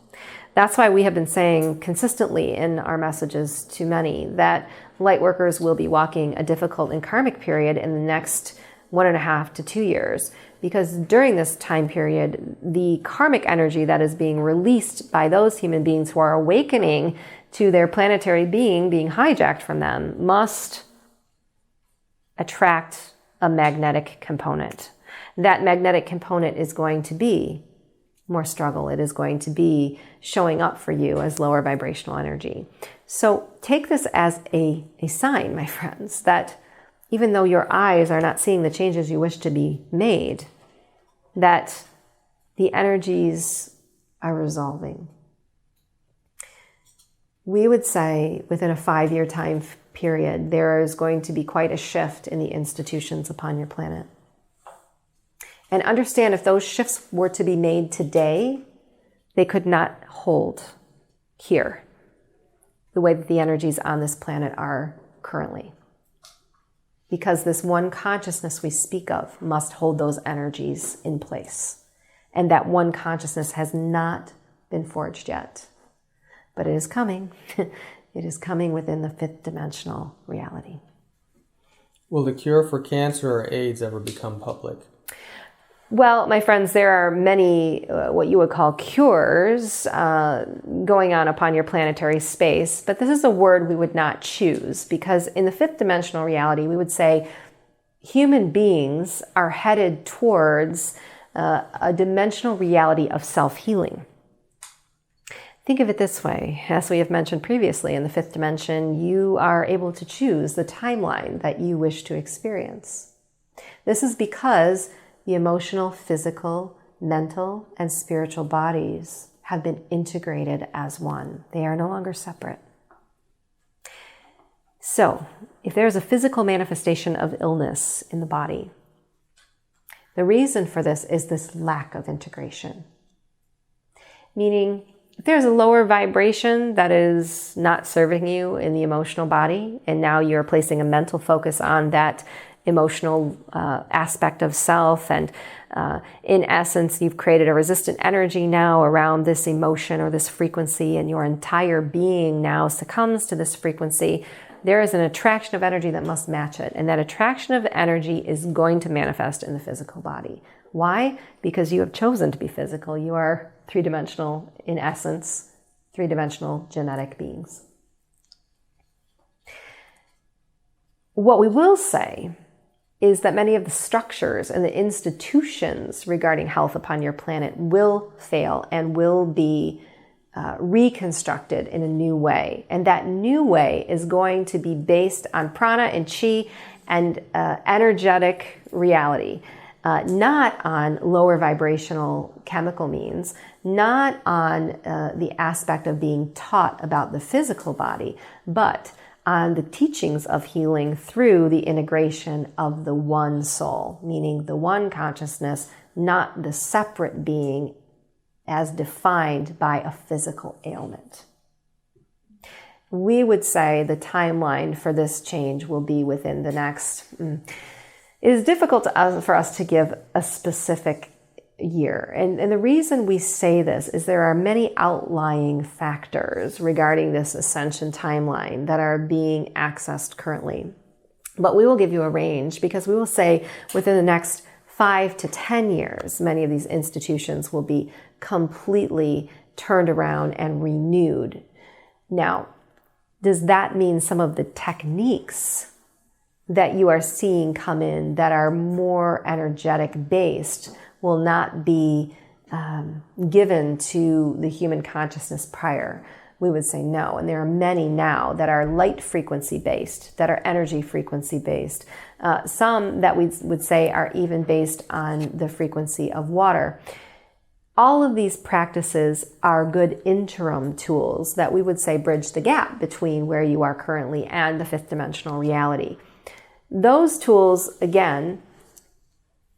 That's why we have been saying consistently in our messages to many that Lightworkers will be walking a difficult and karmic period in the next 1.5 to 2 years, because during this time period, the karmic energy that is being released by those human beings who are awakening to their planetary being hijacked from them must attract a magnetic component. That magnetic component is going to be more struggle. It is going to be showing up for you as lower vibrational energy. So take this as a sign, my friends, that even though your eyes are not seeing the changes you wish to be made, that the energies are resolving. We would say within a 5-year time period, there is going to be quite a shift in the institutions upon your planet. And understand, if those shifts were to be made today, they could not hold here the way that the energies on this planet are currently. Because this one consciousness we speak of must hold those energies in place. And that one consciousness has not been forged yet. But it is coming. It is coming within the 5th dimensional reality. Will the cure for cancer or AIDS ever become public? Well, my friends, there are many what you would call cures going on upon your planetary space, but this is a word we would not choose, because in the 5th dimensional reality, we would say human beings are headed towards a dimensional reality of self-healing. Think of it this way. As we have mentioned previously, in the 5th dimension, you are able to choose the timeline that you wish to experience. This is because the emotional, physical, mental, and spiritual bodies have been integrated as one. They are no longer separate. So, if there's a physical manifestation of illness in the body, the reason for this is this lack of integration. Meaning, if there's a lower vibration that is not serving you in the emotional body, and now you're placing a mental focus on that emotional aspect of self, and in essence, you've created a resistant energy now around this emotion or this frequency, and your entire being now succumbs to this frequency, there is an attraction of energy that must match it. And that attraction of energy is going to manifest in the physical body. Why? Because you have chosen to be physical. You are 3-dimensional, in essence, 3-dimensional genetic beings. What we will say is that many of the structures and the institutions regarding health upon your planet will fail and will be reconstructed in a new way. And that new way is going to be based on prana and chi and energetic reality, not on lower vibrational chemical means, not on the aspect of being taught about the physical body, but on the teachings of healing through the integration of the one soul, meaning the one consciousness, not the separate being as defined by a physical ailment. We would say the timeline for this change will be within the next, It is difficult for us to give a specific year. And the reason we say this is there are many outlying factors regarding this ascension timeline that are being accessed currently. But we will give you a range because we will say within the next 5 to 10 years, many of these institutions will be completely turned around and renewed. Now, does that mean some of the techniques that you are seeing come in that are more energetic based will not be given to the human consciousness prior? We would say no. And there are many now that are light frequency based, that are energy frequency based. Some that we would say are even based on the frequency of water. All of these practices are good interim tools that we would say bridge the gap between where you are currently and the fifth dimensional reality. Those tools, again,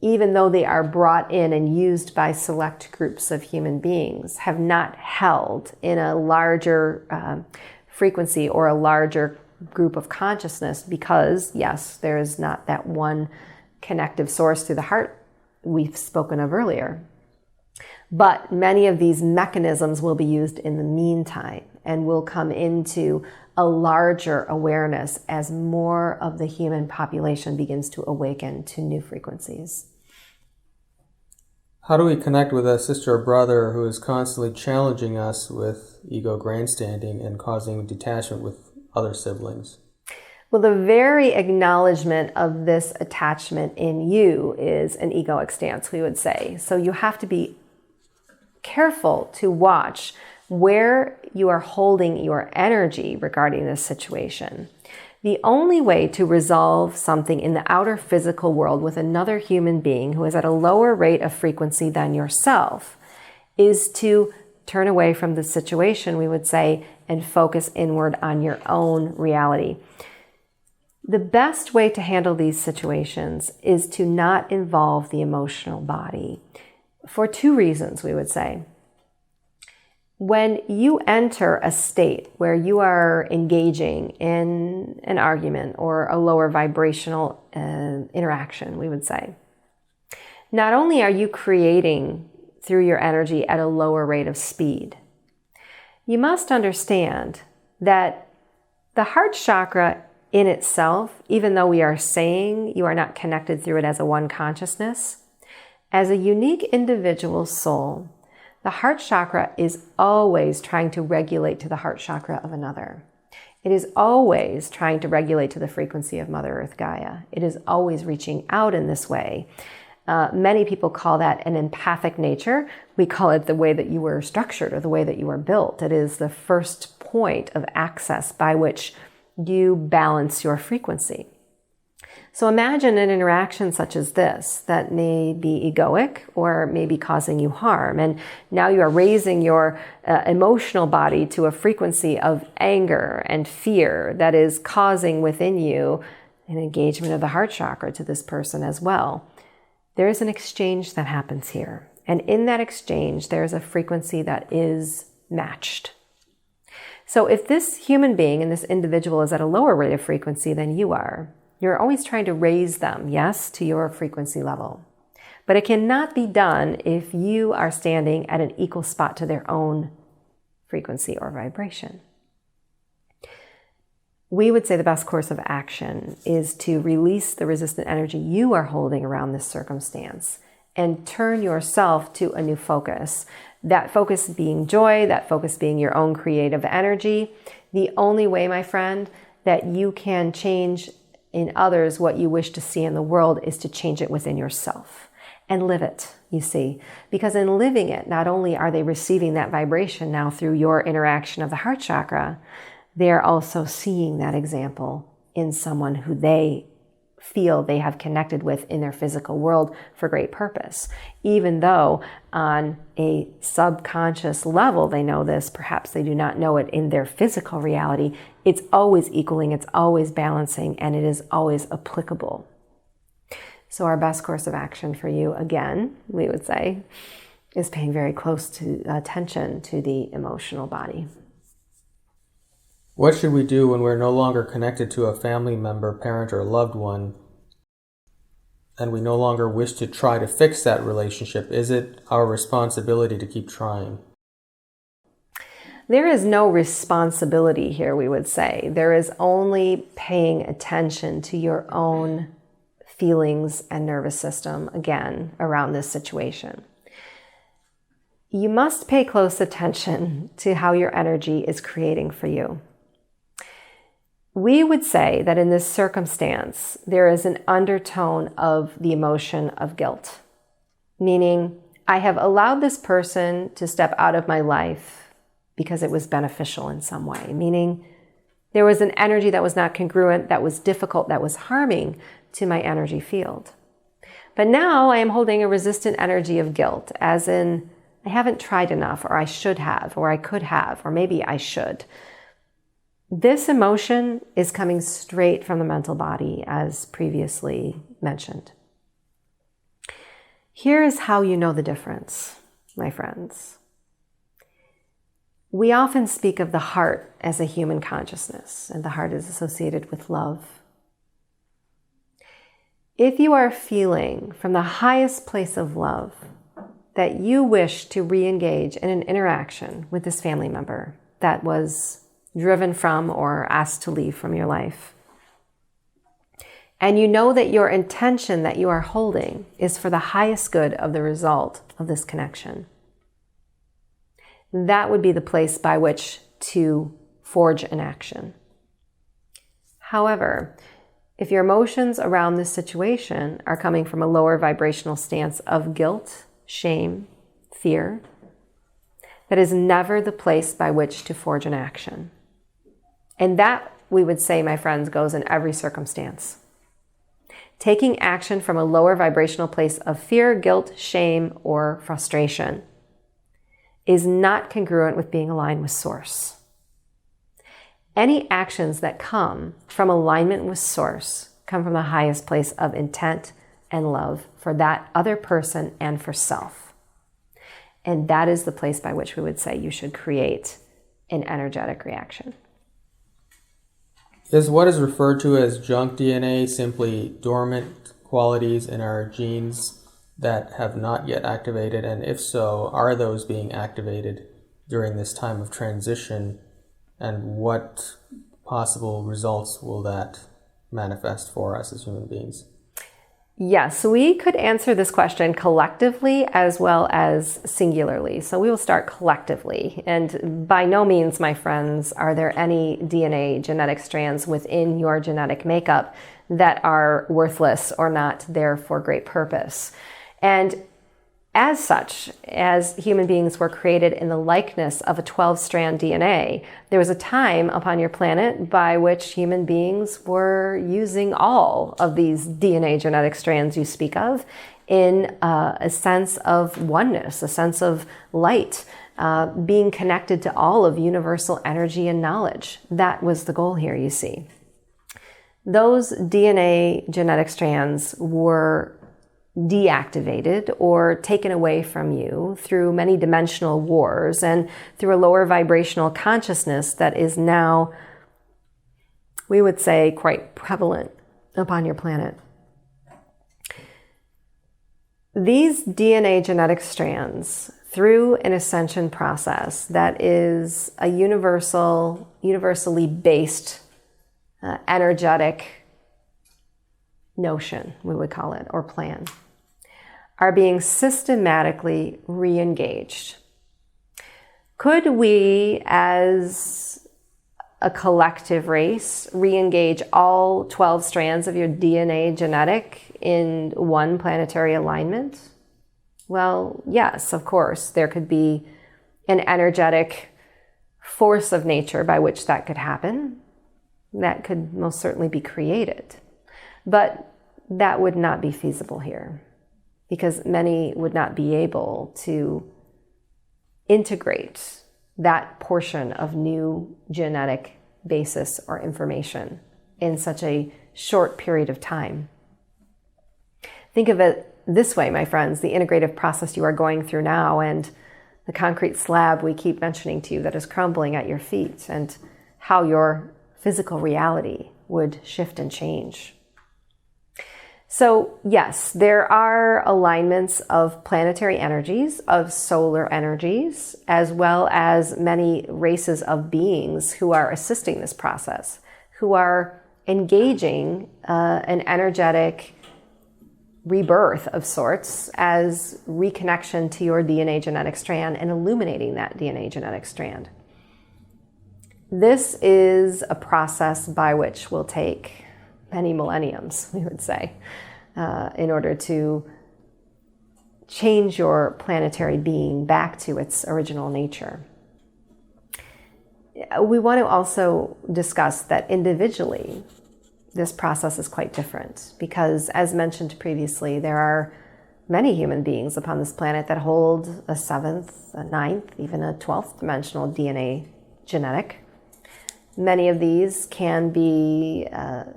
even though they are brought in and used by select groups of human beings, have not held in a larger frequency or a larger group of consciousness because, yes, there is not that one connective source through the heart we've spoken of earlier. But many of these mechanisms will be used in the meantime and will come into a larger awareness as more of the human population begins to awaken to new frequencies. How do we connect with a sister or brother who is constantly challenging us with ego grandstanding and causing detachment with other siblings? Well, the very acknowledgement of this attachment in you is an egoic stance, we would say. So you have to be careful to watch where you are holding your energy regarding this situation. The only way to resolve something in the outer physical world with another human being who is at a lower rate of frequency than yourself is to turn away from the situation, we would say, and focus inward on your own reality. The best way to handle these situations is to not involve the emotional body for 2 reasons, we would say. When you enter a state where you are engaging in an argument or a lower vibrational interaction, we would say, not only are you creating through your energy at a lower rate of speed, you must understand that the heart chakra in itself, even though we are saying you are not connected through it as a one consciousness, as a unique individual soul, the heart chakra is always trying to regulate to the heart chakra of another. It is always trying to regulate to the frequency of Mother Earth Gaia. It is always reaching out in this way. Many people call that an empathic nature. We call it the way that you were structured or the way that you were built. It is the first point of access by which you balance your frequency. So imagine an interaction such as this that may be egoic or may be causing you harm. And now you are raising your emotional body to a frequency of anger and fear that is causing within you an engagement of the heart chakra to this person as well. There is an exchange that happens here. And in that exchange, there is a frequency that is matched. So if this human being and this individual is at a lower rate of frequency than you are, you're always trying to raise them, yes, to your frequency level. But it cannot be done if you are standing at an equal spot to their own frequency or vibration. We would say the best course of action is to release the resistant energy you are holding around this circumstance and turn yourself to a new focus. That focus being joy, that focus being your own creative energy. The only way, my friend, that you can change in others what you wish to see in the world is to change it within yourself and live it, you see. Because in living it, not only are they receiving that vibration now through your interaction of the heart chakra, they are also seeing that example in someone who they feel they have connected with in their physical world for great purpose. Even though on a subconscious level they know this, perhaps they do not know it in their physical reality, it's always equaling, it's always balancing, and it is always applicable. So our best course of action for you, again, we would say, is paying very close attention to the emotional body. What should we do when we're no longer connected to a family member, parent, or loved one, and we no longer wish to try to fix that relationship, is it our responsibility to keep trying? There is no responsibility here, we would say. There is only paying attention to your own feelings and nervous system, again, around this situation. You must pay close attention to how your energy is creating for you. We would say that in this circumstance, there is an undertone of the emotion of guilt, meaning I have allowed this person to step out of my life because it was beneficial in some way, meaning there was an energy that was not congruent, that was difficult, that was harming to my energy field. But now I am holding a resistant energy of guilt, as in I haven't tried enough, or I should have, or I could have, or maybe I should. This emotion is coming straight from the mental body, as previously mentioned. Here is how you know the difference, my friends. We often speak of the heart as a human consciousness, and the heart is associated with love. If you are feeling from the highest place of love that you wish to re-engage in an interaction with this family member that was driven from or asked to leave from your life, and you know that your intention that you are holding is for the highest good of the result of this connection, that would be the place by which to forge an action. However, if your emotions around this situation are coming from a lower vibrational stance of guilt, shame, fear, that is never the place by which to forge an action. And that, we would say, my friends, goes in every circumstance. Taking action from a lower vibrational place of fear, guilt, shame, or frustration is not congruent with being aligned with Source. Any actions that come from alignment with Source come from the highest place of intent and love for that other person and for self. And that is the place by which we would say you should create an energetic reaction. Is what is referred to as junk DNA simply dormant qualities in our genes that have not yet activated? And if so, are those being activated during this time of transition? And what possible results will that manifest for us as human beings? Yes, we could answer this question collectively as well as singularly. So we will start collectively. And by no means, my friends, are there any DNA genetic strands within your genetic makeup that are worthless or not there for great purpose. And as such, as human beings were created in the likeness of a 12-strand DNA, there was a time upon your planet by which human beings were using all of these DNA genetic strands you speak of in a sense of oneness, a sense of light, being connected to all of universal energy and knowledge. That was the goal here, you see. Those DNA genetic strands were deactivated or taken away from you through many dimensional wars and through a lower vibrational consciousness that is now, we would say, quite prevalent upon your planet. These DNA genetic strands, through an ascension process that is a universally based energetic notion, we would call it, or plan, are being systematically re-engaged. Could we, as a collective race, re-engage all 12 strands of your DNA genetic in one planetary alignment? Well, yes, of course. There could be an energetic force of nature by which that could happen. That could most certainly be created. But that would not be feasible here, because many would not be able to integrate that portion of new genetic basis or information in such a short period of time. Think of it this way, my friends, the integrative process you are going through now and the concrete slab we keep mentioning to you that is crumbling at your feet, and how your physical reality would shift and change. So yes, there are alignments of planetary energies, of solar energies, as well as many races of beings who are assisting this process, who are engaging an energetic rebirth of sorts as reconnection to your DNA genetic strand and illuminating that DNA genetic strand. This is a process by which will take many millenniums, we would say, in order to change your planetary being back to its original nature. We want to also discuss that individually, this process is quite different because, as mentioned previously, there are many human beings upon this planet that hold a 7th, a 9th, even a 12th dimensional DNA genetic. Many of these can be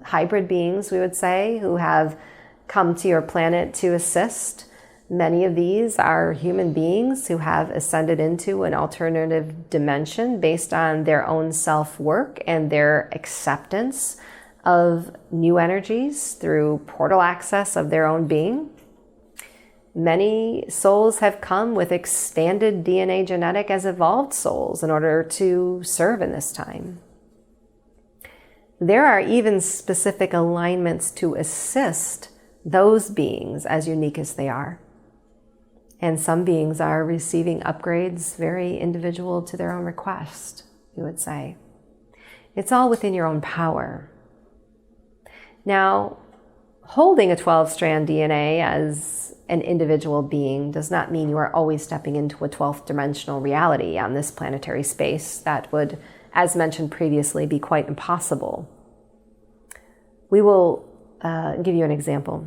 hybrid beings, we would say, who have come to your planet to assist. Many of these are human beings who have ascended into an alternative dimension based on their own self-work and their acceptance of new energies through portal access of their own being. Many souls have come with expanded DNA genetic as evolved souls in order to serve in this time. There are even specific alignments to assist those beings as unique as they are. And some beings are receiving upgrades very individual to their own request, you would say. It's all within your own power. Now, holding a 12-strand DNA as an individual being does not mean you are always stepping into a 12th dimensional reality on this planetary space. That would, as mentioned previously, be quite impossible. We will give you an example.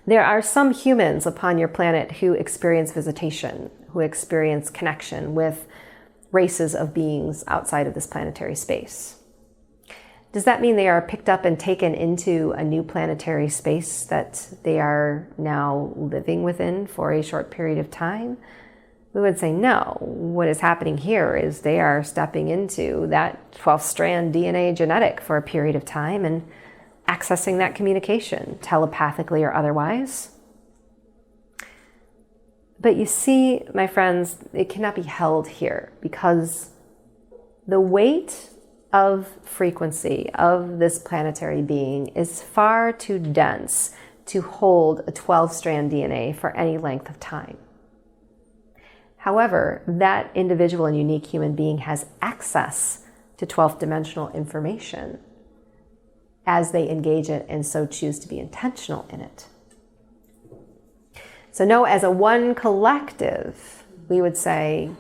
There are some humans upon your planet who experience visitation, who experience connection with races of beings outside of this planetary space. Does that mean they are picked up and taken into a new planetary space that they are now living within for a short period of time? We would say no. What is happening here is they are stepping into that 12th-strand DNA genetic for a period of time and accessing that communication, telepathically or otherwise. But you see, my friends, it cannot be held here because the weight of frequency of this planetary being is far too dense to hold a 12-strand DNA for any length of time. However, that individual and unique human being has access to 12th dimensional information as they engage it and so choose to be intentional in it. So no, as a one collective, we would say,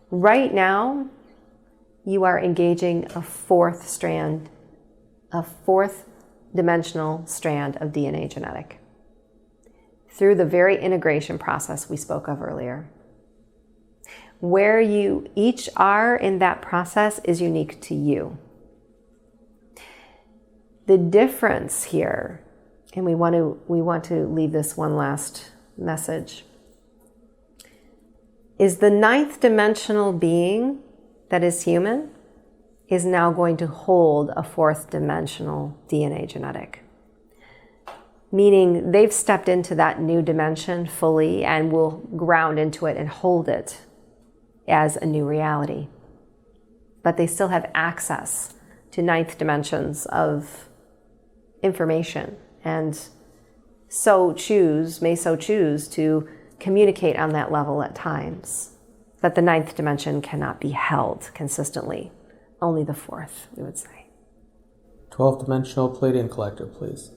right now, you are engaging a 4th strand, a 4th dimensional strand of DNA genetic through the very integration process we spoke of earlier. Where you each are in that process is unique to you. The difference here, and we want to leave this one last message, is the 9th dimensional being that is human is now going to hold a 4th dimensional DNA genetic. Meaning they've stepped into that new dimension fully and will ground into it and hold it as a new reality. But they still have access to 9th dimensions of information and may so choose to communicate on that level at times. But the 9th dimension cannot be held consistently. Only the 4th, we would say. 12th dimensional Pleiadian Collective, please.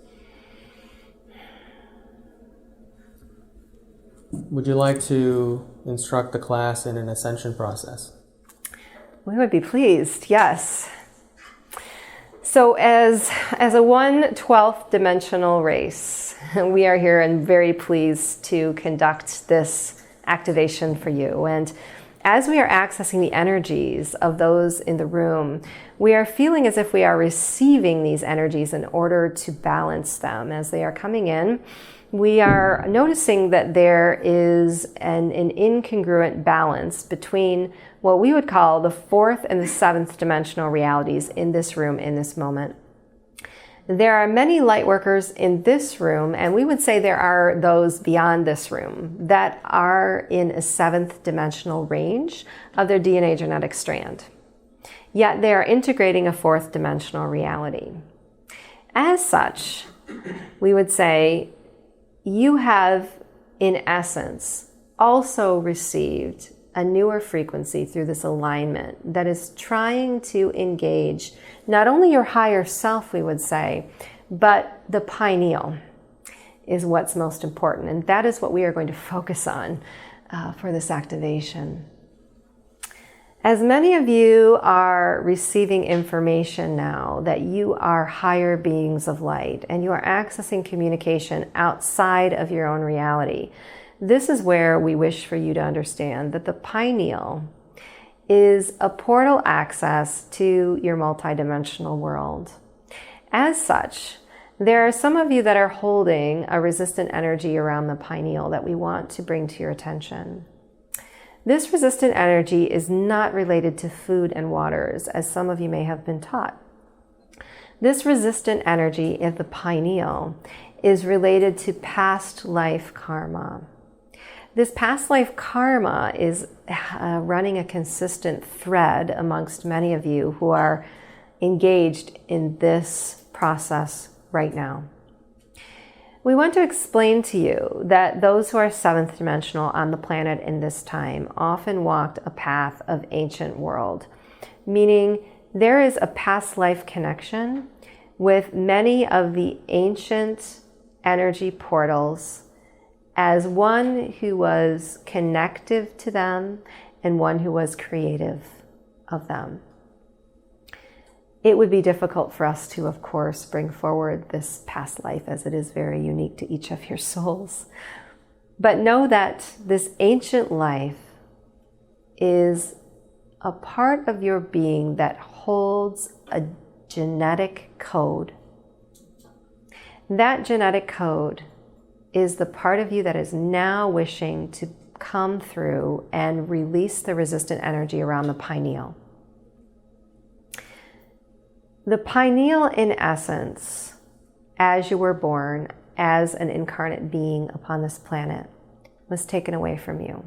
Would you like to instruct the class in an ascension process? We would be pleased, yes. So as a 1/12th dimensional race, we are here and very pleased to conduct this activation for you. And as we are accessing the energies of those in the room, we are feeling as if we are receiving these energies in order to balance them. As they are coming in, we are noticing that there is an incongruent balance between what we would call the 4th and the 7th dimensional realities in this room, in this moment. There are many light workers in this room, and we would say there are those beyond this room that are in a 7th dimensional range of their DNA genetic strand. Yet they are integrating a 4th dimensional reality. As such, we would say you have, in essence, also received a newer frequency through this alignment that is trying to engage not only your higher self, we would say, but the pineal is what's most important. And that is what we are going to focus on for this activation. As many of you are receiving information now that you are higher beings of light and you are accessing communication outside of your own reality, this is where we wish for you to understand that the pineal is a portal access to your multidimensional world. As such, there are some of you that are holding a resistant energy around the pineal that we want to bring to your attention. This resistant energy is not related to food and waters, as some of you may have been taught. This resistant energy of the pineal is related to past life karma. This past life karma is running a consistent thread amongst many of you who are engaged in this process right now. We want to explain to you that those who are 7th dimensional on the planet in this time often walked a path of ancient world, meaning there is a past life connection with many of the ancient energy portals as one who was connective to them and one who was creative of them. It would be difficult for us to, of course, bring forward this past life as it is very unique to each of your souls. But know that this ancient life is a part of your being that holds a genetic code. That genetic code is the part of you that is now wishing to come through and release the resistant energy around the pineal. The pineal, in essence, as you were born as an incarnate being upon this planet, was taken away from you.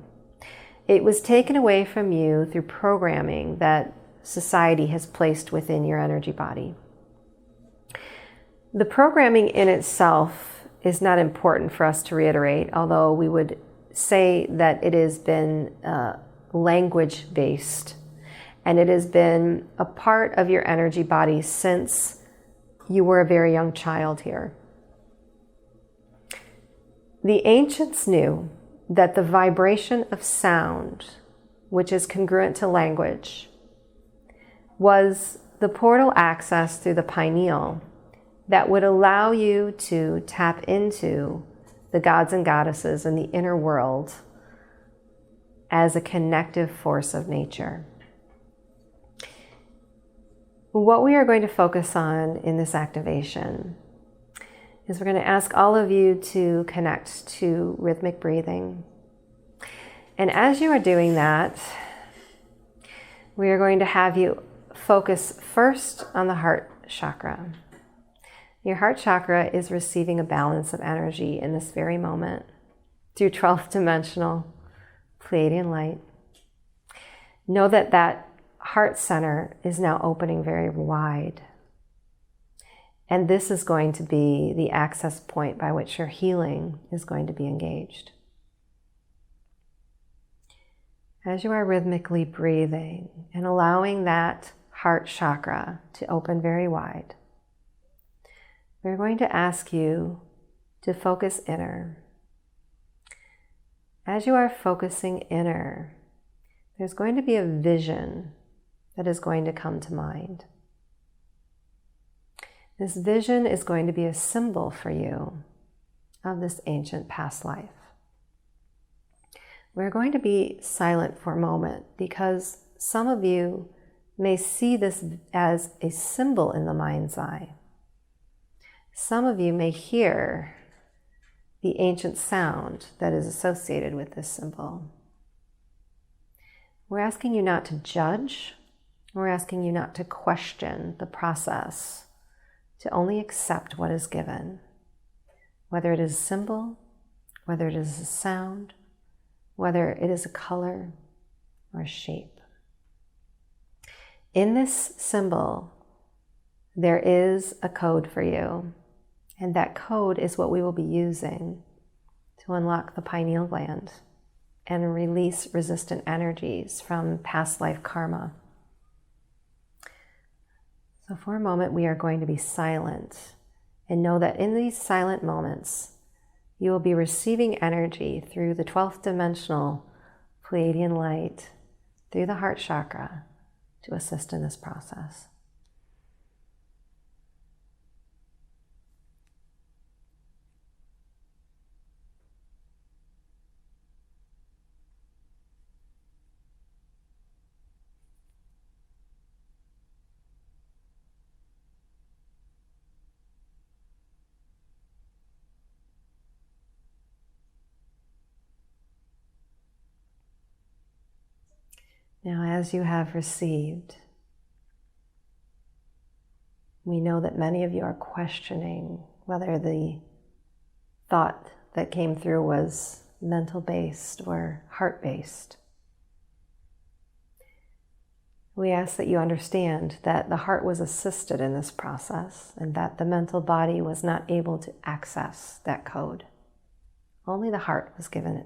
It was taken away from you through programming that society has placed within your energy body. The programming in itself is not important for us to reiterate, although we would say that it has been language-based. And it has been a part of your energy body since you were a very young child here. The ancients knew that the vibration of sound, which is congruent to language, was the portal access through the pineal that would allow you to tap into the gods and goddesses in the inner world as a connective force of nature. What we are going to focus on in this activation is we're going to ask all of you to connect to rhythmic breathing. And as you are doing that, we are going to have you focus first on the heart chakra. Your heart chakra is receiving a balance of energy in this very moment through 12th dimensional Pleiadian light. Know that that heart center is now opening very wide. And this is going to be the access point by which your healing is going to be engaged. As you are rhythmically breathing and allowing that heart chakra to open very wide, we're going to ask you to focus inner. As you are focusing inner, there's going to be a vision that is going to come to mind. This vision is going to be a symbol for you of this ancient past life. We're going to be silent for a moment because some of you may see this as a symbol in the mind's eye. Some of you may hear the ancient sound that is associated with this symbol. We're asking you not to judge. We're asking you not to question the process, to only accept what is given, whether it is a symbol, whether it is a sound, whether it is a color or a shape. In this symbol, there is a code for you, and that code is what we will be using to unlock the pineal gland and release resistant energies from past life karma. So for a moment, we are going to be silent and know that in these silent moments, you will be receiving energy through the 12th dimensional Pleiadian light, through the heart chakra, to assist in this process. Now, as you have received, we know that many of you are questioning whether the thought that came through was mental-based or heart-based. We ask that you understand that the heart was assisted in this process and that the mental body was not able to access that code. Only the heart was given it.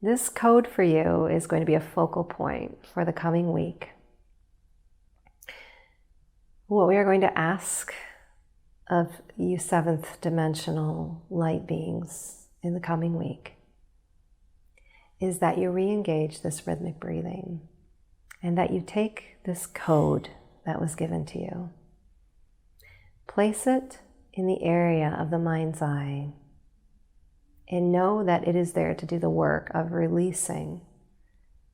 This code for you is going to be a focal point for the coming week. What we are going to ask of you 7th dimensional light beings in the coming week is that you re-engage this rhythmic breathing and that you take this code that was given to you, place it in the area of the mind's eye, and know that it is there to do the work of releasing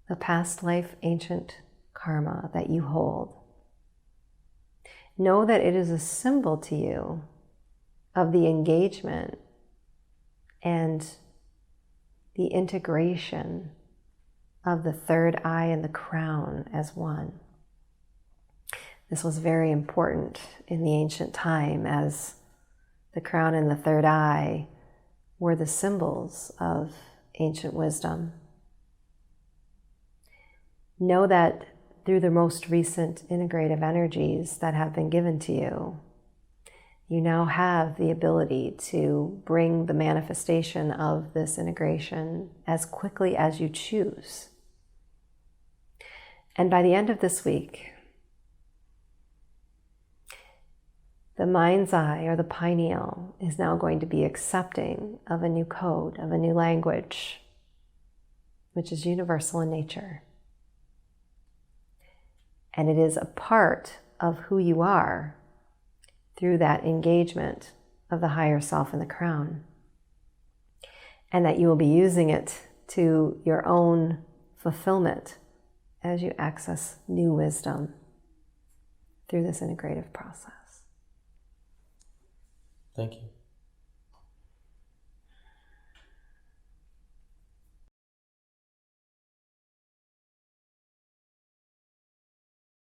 the past life ancient karma that you hold. Know that it is a symbol to you of the engagement and the integration of the third eye and the crown as one. This was very important in the ancient time, as the crown and the third eye were the symbols of ancient wisdom. Know that through the most recent integrative energies that have been given to you, you now have the ability to bring the manifestation of this integration as quickly as you choose. And by the end of this week, the mind's eye, or the pineal, is now going to be accepting of a new code, of a new language, which is universal in nature. And it is a part of who you are through that engagement of the higher self in the crown. And that you will be using it to your own fulfillment as you access new wisdom through this integrative process. Thank you.